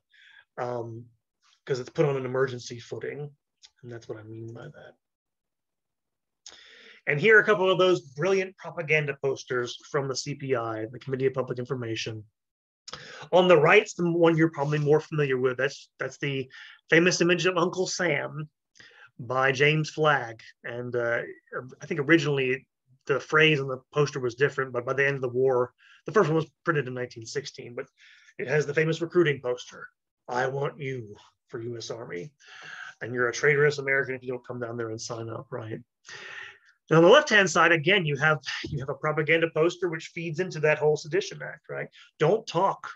because it's put on an emergency footing. And that's what I mean by that. And here are a couple of those brilliant propaganda posters from the CPI, the Committee of Public Information. On the right's the one you're probably more familiar with. That's the famous image of Uncle Sam by James Flagg. And I think originally the phrase on the poster was different, but by the end of the war, the first one was printed in 1916, but it has the famous recruiting poster: I want you for U.S. Army, and you're a traitorous American if you don't come down there and sign up, right? Now, on the left-hand side, again, you have a propaganda poster which feeds into that whole Sedition Act, right? Don't talk.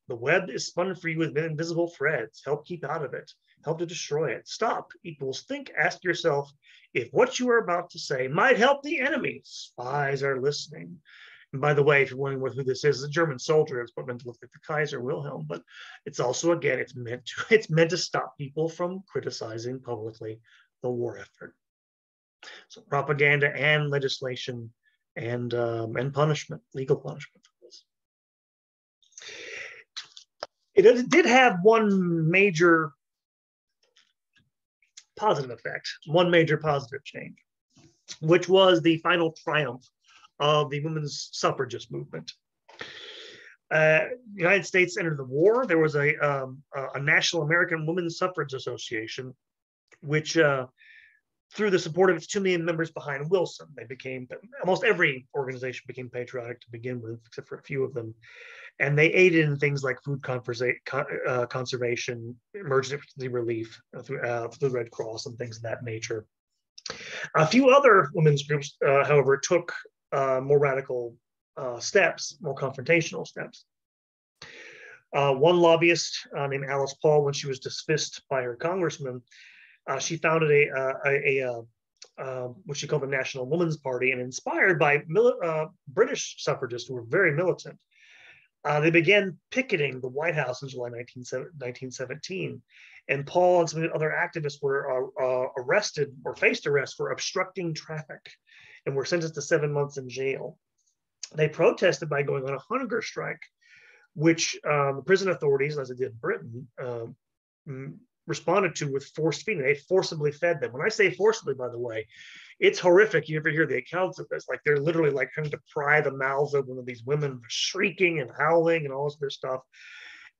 The web is spun for you with invisible threads. Help keep out of it. Help to destroy it. Stop equals think. Ask yourself if what you are about to say might help the enemy. Spies are listening. And by the way, if you're wondering who this is, a German soldier. It's meant to look like the Kaiser Wilhelm, but it's also, again, it's meant to stop people from criticizing publicly the war effort. So propaganda and legislation and punishment, legal punishment for this. It did have one major positive effect, one major positive change, which was the final triumph of the women's suffragist movement. The United States entered the war. There was a National American Women's Suffrage Association, which through the support of its 2 million members behind Wilson, almost every organization became patriotic to begin with, except for a few of them. And they aided in things like food conservation, emergency relief through the Red Cross and things of that nature. A few other women's groups, however, took more radical steps, more confrontational steps. One lobbyist named Alice Paul, when she was dismissed by her congressman, she founded what she called the National Women's Party, and inspired by British suffragists who were very militant, They began picketing the White House in July 1917. And Paul and some other activists were arrested or faced arrest for obstructing traffic and were sentenced to 7 months in jail. They protested by going on a hunger strike, which the prison authorities, as they did in Britain, responded to with forced feeding. They forcibly fed them. When I say forcibly, by the way, it's horrific. You ever hear the accounts of this? Like they're literally like trying to pry the mouths open of these women, shrieking and howling and all this other stuff.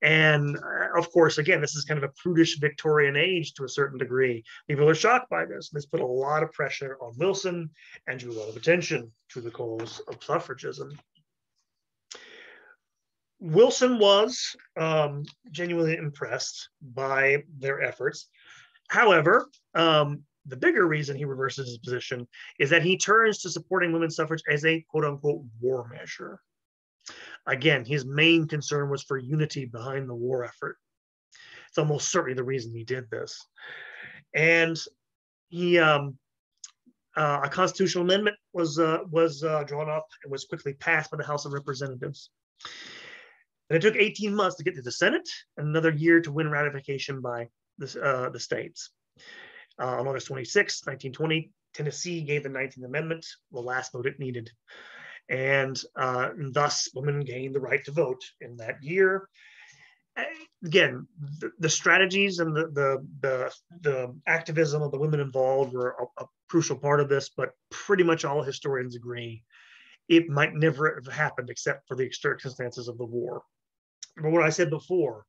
And of course, again, this is kind of a prudish Victorian age to a certain degree. People are shocked by this. This put a lot of pressure on Wilson and drew a lot of attention to the cause of suffragism. Wilson was genuinely impressed by their efforts. However, the bigger reason he reverses his position is that he turns to supporting women's suffrage as a quote unquote war measure. Again, his main concern was for unity behind the war effort. It's almost certainly the reason he did this. And he, a constitutional amendment was drawn up and was quickly passed by the House of Representatives. And it took 18 months to get to the Senate and another year to win ratification by the states. On August 26, 1920, Tennessee gave the 19th Amendment the last vote it needed. And thus women gained the right to vote in that year. Again, the strategies and the activism of the women involved were a crucial part of this, but pretty much all historians agree it might never have happened except for the circumstances of the war. But what I said before,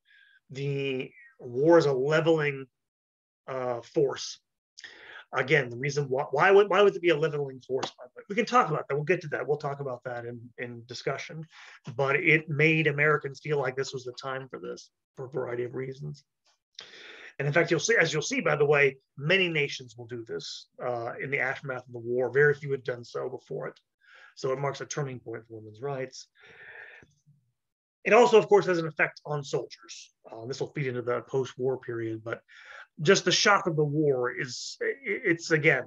the war is a leveling force. Again, the reason why would it be a leveling force? We can talk about that. We'll get to that. We'll talk about that in discussion. But it made Americans feel like this was the time for this for a variety of reasons. And in fact, as you'll see, by the way, many nations will do this in the aftermath of the war. Very few had done so before it. So it marks a turning point for women's rights. It also, of course, has an effect on soldiers. This will feed into the post-war period, but just the shock of the war it's again,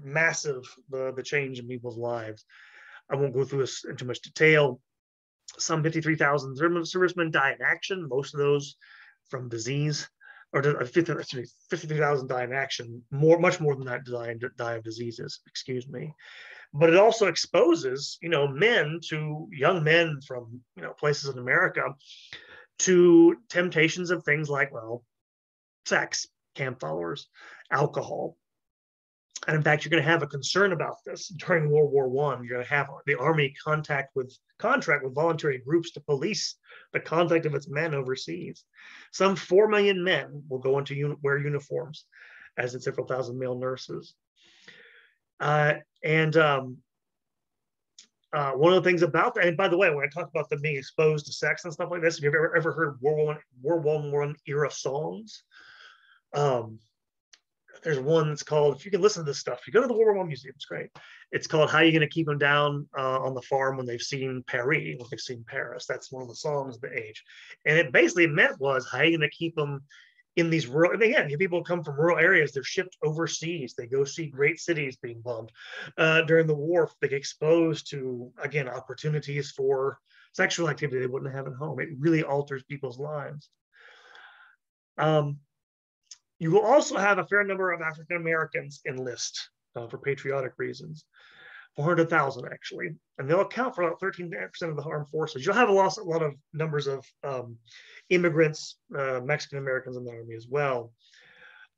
massive, the change in people's lives. I won't go through this in too much detail. Some 53,000 servicemen die in action, most of those from disease, or 53,000 die in action, much more than that die of diseases, excuse me. But it also exposes, young men from, places in America to temptations of things like, sex, camp followers, alcohol. And in fact, you're going to have a concern about this during World War I. You're going to have the Army contract with voluntary groups to police the conduct of its men overseas. Some 4 million men will go into wear uniforms, as did several thousand male nurses. One of the things about that, and by the way, when I talk about them being exposed to sex and stuff like this, if you've ever heard World War I era songs, there's one that's called, if you can listen to this stuff, you go to the World War I Museum, it's great. It's called How Are You Going to Keep Them Down on the Farm When They've Seen Paris, when they've seen Paris. That's one of the songs of the age. And it basically meant was, how are you going to keep them in these rural, and again, people come from rural areas, they're shipped overseas, they go see great cities being bombed. During the war, they get exposed to, again, opportunities for sexual activity they wouldn't have at home. It really alters people's lives. You will also have a fair number of African Americans enlist for patriotic reasons, 400,000 actually, and they'll account for about 13% of the armed forces. You'll have a lot of numbers of immigrants, Mexican Americans in the Army as well.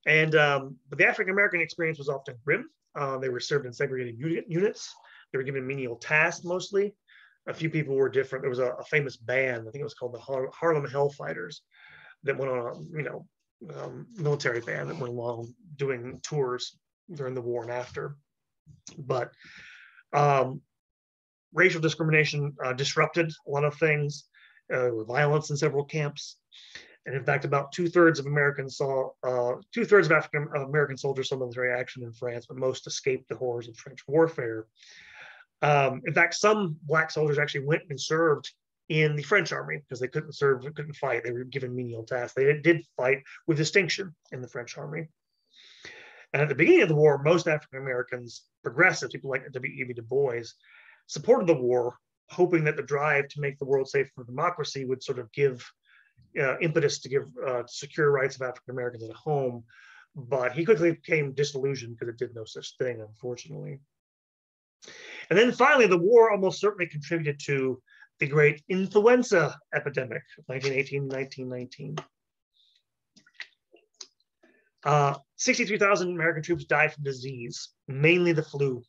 And but the African American experience was often grim. They were served in segregated units. They were given menial tasks mostly. A few people were different. There was a famous band, I think it was called the Harlem Hellfighters, that went on a military band that went along doing tours during the war and after. But racial discrimination disrupted a lot of things, with violence in several camps. And in fact, about two-thirds of African American soldiers saw military action in France, but most escaped the horrors of trench warfare. In fact, some Black soldiers actually went and served in the French army because they couldn't fight. They were given menial tasks. They did fight with distinction in the French army. And at the beginning of the war, most African Americans, progressive people like W.E.B. Du Bois, supported the war hoping that the drive to make the world safe for democracy would sort of give impetus to give secure rights of African Americans at home. But he quickly became disillusioned because it did no such thing, unfortunately. And then finally, the war almost certainly contributed to the great influenza epidemic of 1918-1919. 63,000 American troops died from disease, mainly the flu.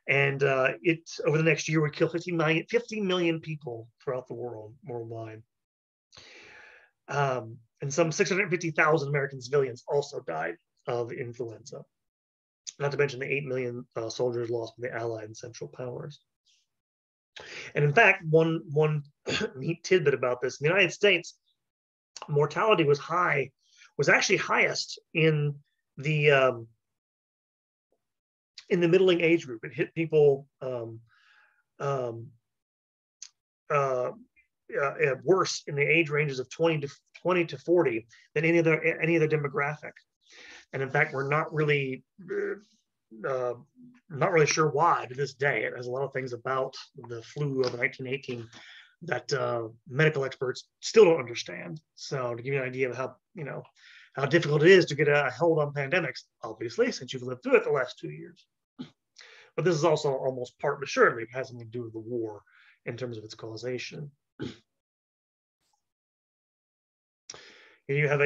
And it, over the next year, would kill 50 million people throughout the world, worldwide. And some 650,000 American civilians also died of influenza. Not to mention the 8 million soldiers lost by the Allied and Central Powers. And in fact, one neat tidbit about this: in the United States, mortality was actually highest in the middling age group. It hit people worse in the age ranges of 20 to 40 than any other demographic. And in fact, we're not really sure why to this day. It has a lot of things about the flu of 1918 that medical experts still don't understand. So to give you an idea of how difficult it is to get a hold on pandemics, obviously, since you've lived through it the last 2 years. But this is also almost part assuredly has something to do with the war in terms of its causation. You have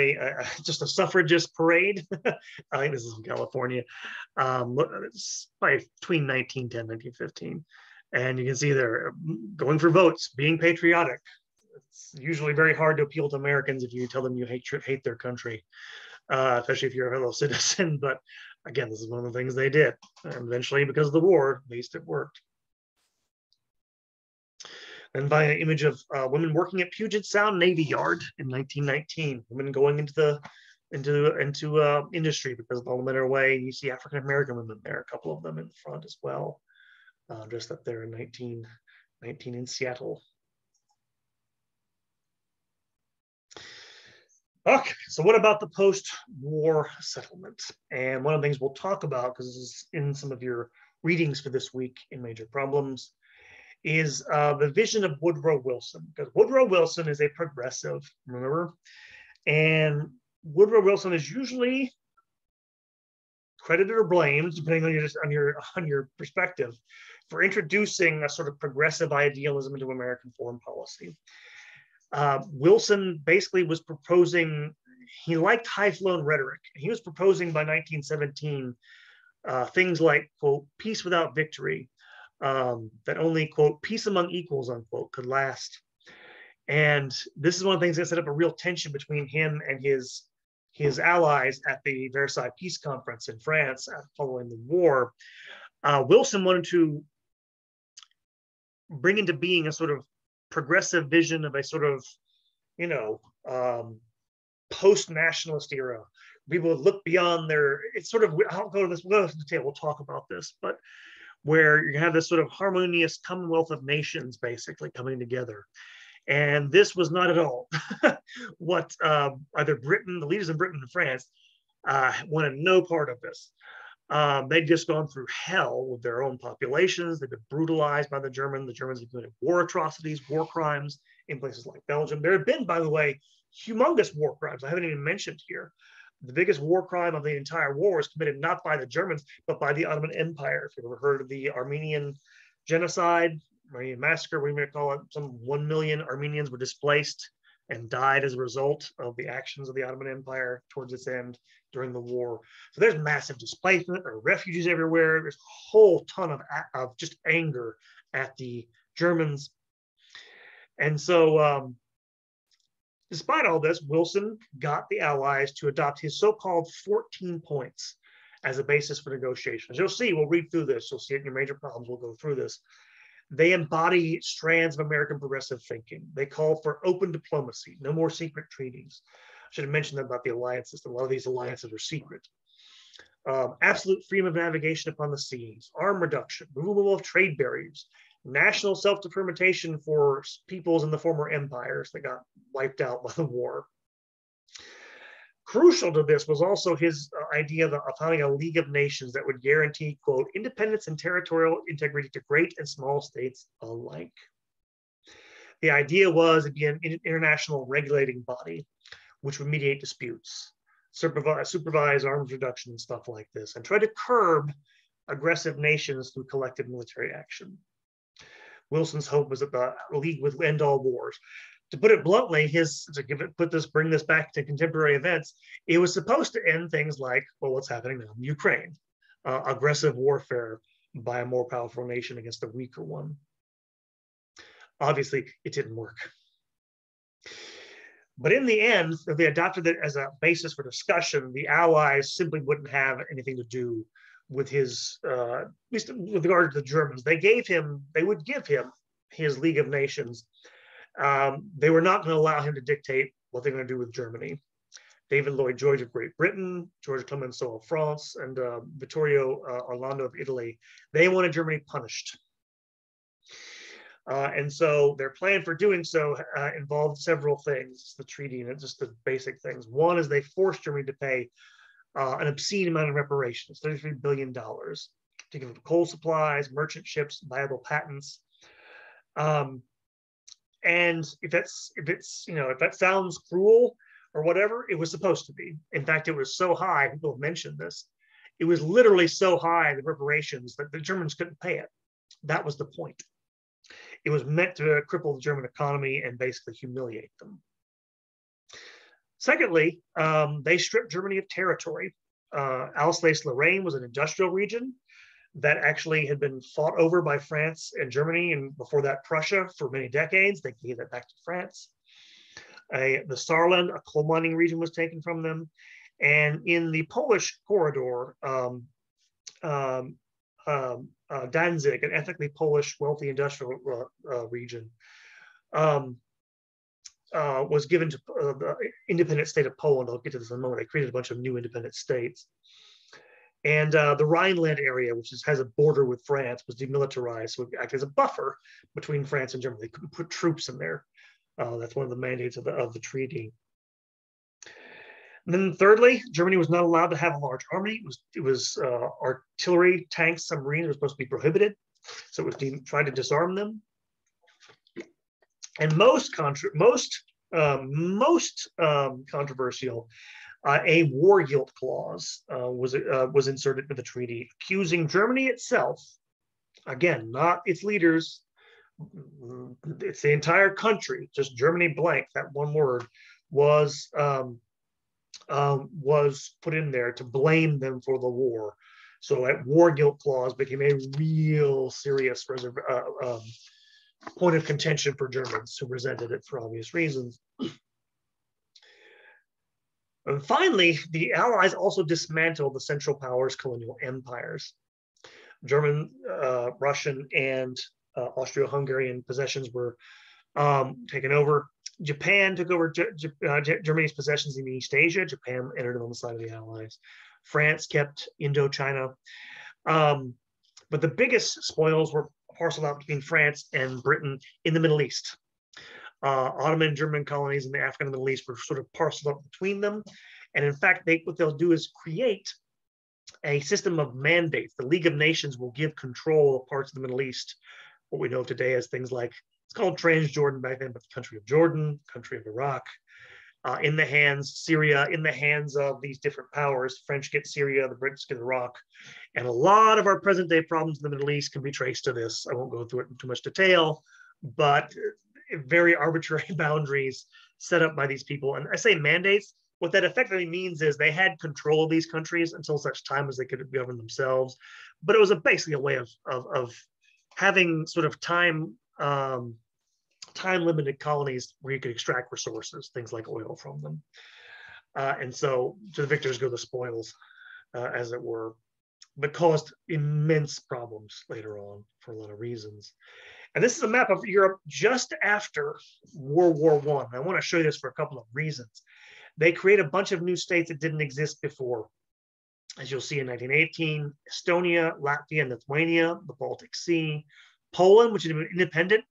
just a suffragist parade. I think this is in California. It's probably between 1910 and 1915. And you can see they're going for votes, being patriotic. It's usually very hard to appeal to Americans if you tell them you hate their country, especially if you're a fellow citizen. But again, this is one of the things they did. And eventually, because of the war, at least it worked. And by an image of women working at Puget Sound Navy Yard in 1919, women going into industry because of all the men are away. You see African American women there, a couple of them in front as well, just up there in 1919 in Seattle. Okay, so what about the post-war settlement? And one of the things we'll talk about, because this is in some of your readings for this week in Major Problems, is the vision of Woodrow Wilson. Because Woodrow Wilson is a progressive, remember? And Woodrow Wilson is usually credited or blamed, depending on your perspective, for introducing a sort of progressive idealism into American foreign policy. Wilson basically was proposing, he liked high-flown rhetoric. He was proposing by 1917 things like, quote, peace without victory, that only, quote, peace among equals, unquote, could last. And this is one of the things that set up a real tension between him and his allies at the Versailles Peace Conference in France following the war. Wilson wanted to bring into being a sort of progressive vision of a sort of, post-nationalist era. People would look beyond it's sort of, I'll go to this, we'll go into detail, we'll talk about this, but where you have this sort of harmonious commonwealth of nations basically coming together. And this was not at all what either Britain, the leaders of Britain and France, wanted no part of this. They'd just gone through hell with their own populations. They've been brutalized by the Germans. The Germans have committed war atrocities, war crimes in places like Belgium. There have been, by the way, humongous war crimes I haven't even mentioned here. The biggest war crime of the entire war was committed not by the Germans, but by the Ottoman Empire. If you've ever heard of the Armenian genocide, Armenian massacre, we may call it, some 1 million Armenians were displaced and died as a result of the actions of the Ottoman Empire towards its end during the war. So there's massive displacement, there are refugees everywhere. There's a whole ton of just anger at the Germans. And so despite all this, Wilson got the Allies to adopt his so-called 14 points as a basis for negotiations. You'll see, we'll read through this. You'll see it in your Major Problems. We'll go through this. They embody strands of American progressive thinking. They call for open diplomacy, no more secret treaties. I should have mentioned about the alliances. A lot of these alliances are secret. Absolute freedom of navigation upon the seas, arm reduction, removal of trade barriers, national self-determination for peoples in the former empires that got wiped out by the war. Crucial to this was also his idea of founding a League of Nations that would guarantee, quote, independence and territorial integrity to great and small states alike. The idea was it'd be an international regulating body which would mediate disputes, supervise arms reduction and stuff like this, and try to curb aggressive nations through collective military action. Wilson's hope was that the League would end all wars. To put it bluntly, bring this back to contemporary events, it was supposed to end things like, well, what's happening now in Ukraine, aggressive warfare by a more powerful nation against a weaker one. Obviously, it didn't work. But in the end, if they adopted it as a basis for discussion, the Allies simply wouldn't have anything to do with his, at least with regard to the Germans. They would give him his League of Nations. They were not going to allow him to dictate what they're going to do with Germany. David Lloyd George of Great Britain, George Clemenceau of France, and Vittorio Orlando of Italy, they wanted Germany punished. And so their plan for doing so involved several things, the treaty and just the basic things. One is they forced Germany to pay an obscene amount of reparations, $33 billion, to give up coal supplies, merchant ships, viable patents. And if that sounds cruel or whatever, it was supposed to be. In fact, it was so high, people have mentioned this, it was literally so high, the reparations, that the Germans couldn't pay it. That was the point. It was meant to cripple the German economy and basically humiliate them. Secondly, they stripped Germany of territory. Alsace-Lorraine was an industrial region that actually had been fought over by France and Germany, and before that Prussia, for many decades. They gave that back to France. The Saarland, a coal mining region, was taken from them. And in the Polish corridor, Danzig, an ethnically Polish, wealthy industrial region, was given to the independent state of Poland. I'll get to this in a moment. They created a bunch of new independent states. And the Rhineland area, which has a border with France, was demilitarized, so it acted as a buffer between France and Germany. They couldn't put troops in there. That's one of the mandates of the treaty. And then thirdly, Germany was not allowed to have a large army. It was artillery, tanks, submarines were supposed to be prohibited. So it was tried to disarm them. And most controversial, a war guilt clause was inserted into the treaty, accusing Germany itself, again, not its leaders, it's the entire country, just Germany blank, that one word, was put in there to blame them for the war. So that war guilt clause became a real serious point of contention for Germans who resented it for obvious reasons. And finally, the Allies also dismantled the Central Powers colonial empires. German, Russian, and Austro-Hungarian possessions were taken over. Japan took over Germany's possessions in East Asia. Japan entered on the side of the Allies. France kept Indochina. But the biggest spoils were parceled out between France and Britain in the Middle East. Ottoman and German colonies in the African and Middle East were sort of parceled up between them. And in fact, what they'll do is create a system of mandates. The League of Nations will give control of parts of the Middle East, what we know today as things like, it's called Transjordan back then, but the country of Jordan, country of Iraq, Syria, in the hands of these different powers. French get Syria, the Brits get Iraq. And a lot of our present day problems in the Middle East can be traced to this. I won't go through it in too much detail, but very arbitrary boundaries set up by these people. And I say mandates, what that effectively means is they had control of these countries until such time as they could govern themselves. But it was basically a way of having sort of time-limited colonies where you could extract resources, things like oil from them. And so to the victors go the spoils, as it were, but caused immense problems later on for a lot of reasons. And this is a map of Europe just after World War I. I want to show you this for a couple of reasons. They create a bunch of new states that didn't exist before. As you'll see in 1918, Estonia, Latvia, and Lithuania, the Baltic Sea, Poland, which had been independent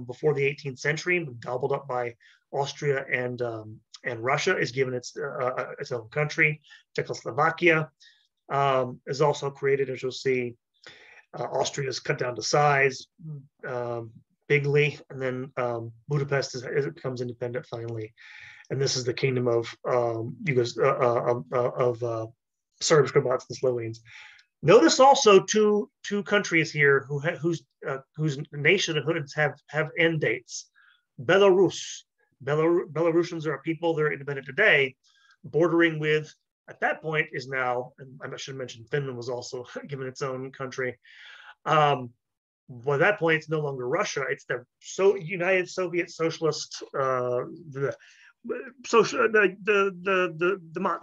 before the 18th century, gobbled up by Austria and and Russia is given its own country. Czechoslovakia is also created, as you'll see. Austria is cut down to size bigly, and then Budapest becomes independent finally. And this is the kingdom of Serbs, Croats, and Slovenes. Notice also two countries here whose nationhoods have end dates. Belarus. Belarusians are a people that are independent today, bordering with, at that point, is now, and I should mention Finland was also given its own country. Well, at that point, it's no longer Russia. It's the United Soviet Socialist, the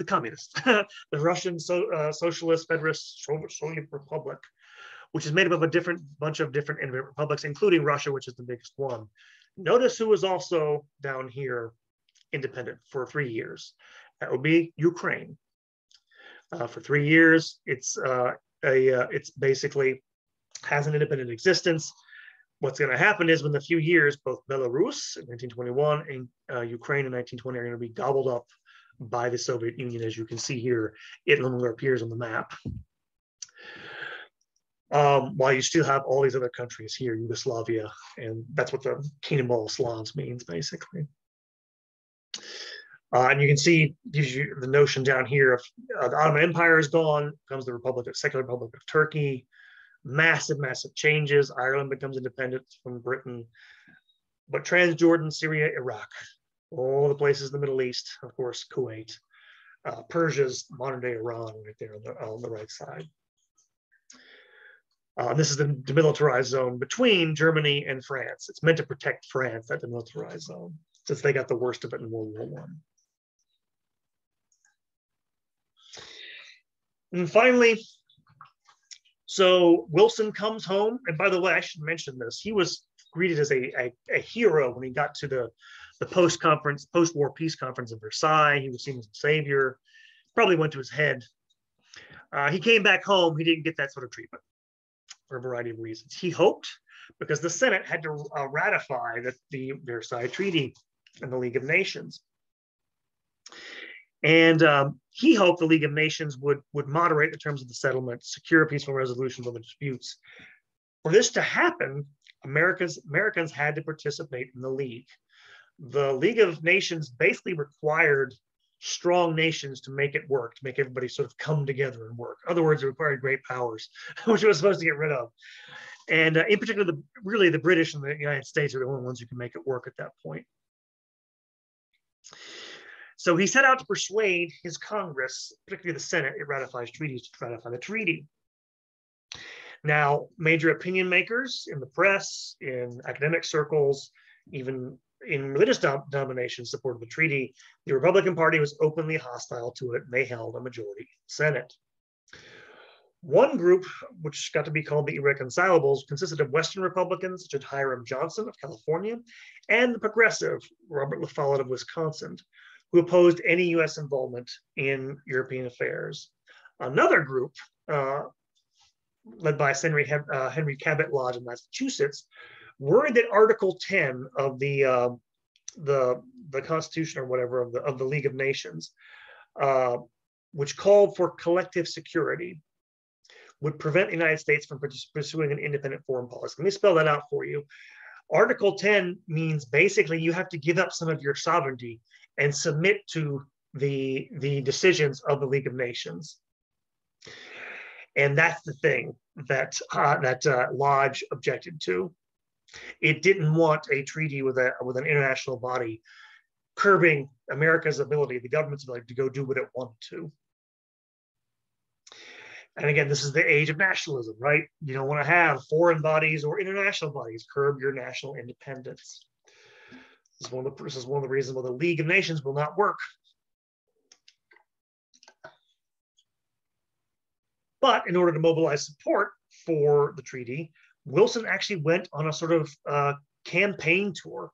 communists, the Russian Socialist Federalist Soviet Republic, which is made up of a bunch of different independent republics, including Russia, which is the biggest one. Notice who was also down here independent for 3 years. That would be Ukraine. For 3 years, it's basically has an independent existence. What's going to happen is within a few years, both Belarus in 1921 and Ukraine in 1920 are going to be gobbled up by the Soviet Union. As you can see here, it no longer appears on the map. While you still have all these other countries here, Yugoslavia, and that's what the Kingdom of all Slavs means, basically. And you can see, gives you the notion down here of the Ottoman Empire is gone, comes the Secular Republic of Turkey, massive changes. Ireland becomes independent from Britain, but Transjordan, Syria, Iraq, all the places in the Middle East, of course, Kuwait, Persia's modern-day Iran right there on the right side. This is the demilitarized zone between Germany and France. It's meant to protect France, that demilitarized zone, since they got the worst of it in World War I. And finally, so Wilson comes home. And by the way, I should mention this. He was greeted as a hero when he got to the post-war peace conference in Versailles. He was seen as a savior. Probably went to his head. He came back home. He didn't get that sort of treatment for a variety of reasons. He hoped, because the Senate had to ratify the Versailles Treaty and the League of Nations. And he hoped the League of Nations would moderate the terms of the settlement, secure a peaceful resolution of the disputes. For this to happen, Americans had to participate in the League. The League of Nations basically required strong nations to make it work, to make everybody sort of come together and work. In other words, it required great powers, which it was supposed to get rid of. And in particular, really the British and the United States are the only ones who can make it work at that point. So he set out to persuade his Congress, particularly the Senate, it ratifies treaties, to ratify the treaty. Now, major opinion makers in the press, in academic circles, even in religious denominations supported the treaty. The Republican Party was openly hostile to it, and they held a majority in the Senate. One group, which got to be called the Irreconcilables, consisted of Western Republicans, such as Hiram Johnson of California, and the progressive Robert La Follette of Wisconsin, who opposed any U.S. involvement in European affairs. Another group, led by Henry Cabot Lodge in Massachusetts, worried that Article 10 of the Constitution or whatever of the League of Nations, which called for collective security, would prevent the United States from pursuing an independent foreign policy. Let me spell that out for you. Article 10 means basically you have to give up some of your sovereignty and submit to the decisions of the League of Nations. And that's the thing that Lodge objected to. It didn't want a treaty with an international body curbing America's ability, the government's ability, to go do what it wanted to. And again, this is the age of nationalism, right? You don't want to have foreign bodies or international bodies curb your national independence. This is one of the reasons why the League of Nations will not work. But in order to mobilize support for the treaty, Wilson actually went on a sort of campaign tour.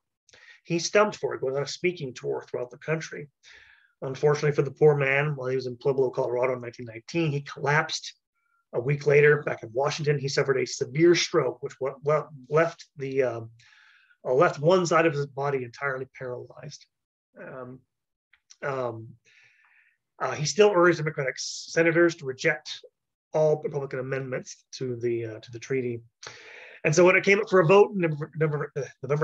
He stumped for it, going on a speaking tour throughout the country. Unfortunately for the poor man, while he was in Pueblo, Colorado in 1919, he collapsed. A week later, back in Washington, he suffered a severe stroke, which left one side of his body entirely paralyzed. He still urged Democratic senators to reject all Republican amendments to the treaty. And so when it came up for a vote in November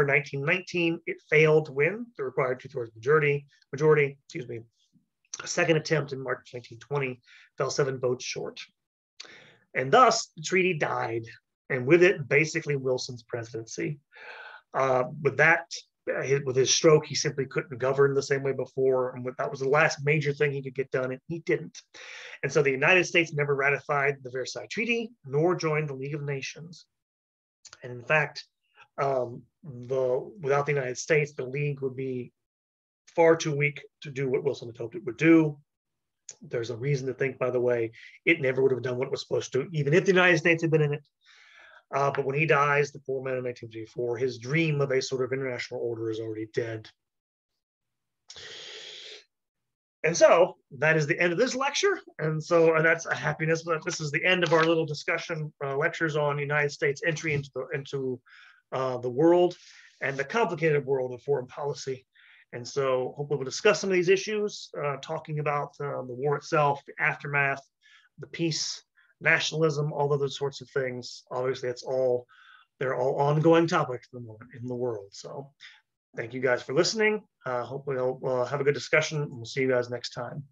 1919, it failed to win the required 2/3 majority. A second attempt in March 1920 fell 7 votes short. And thus, the treaty died, and with it, basically Wilson's presidency. With his stroke, he simply couldn't govern the same way before, and that was the last major thing he could get done, and he didn't. And so the United States never ratified the Versailles Treaty, nor joined the League of Nations. And in fact, without the United States, the League would be far too weak to do what Wilson had hoped it would do. There's a reason to think, by the way, it never would have done what it was supposed to, even if the United States had been in it. But when he dies, the 4th man in 1954, his dream of a sort of international order is already dead. And so that is the end of this lecture. And that's a happiness, but this is the end of our little discussion, lectures on United States entry into the world and the complicated world of foreign policy. And so hopefully we'll discuss some of these issues, talking about the war itself, the aftermath, the peace, nationalism, all of those sorts of things. Obviously, they're all ongoing topics at the moment in the world. So thank you guys for listening. Hopefully we'll have a good discussion, and we'll see you guys next time.